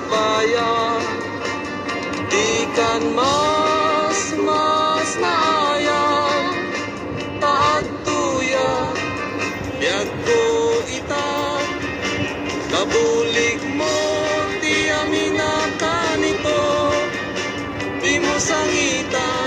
baya di kan mas naayang taagtuya biag ko itan kabulig mo ti amina kanito di mo sangitan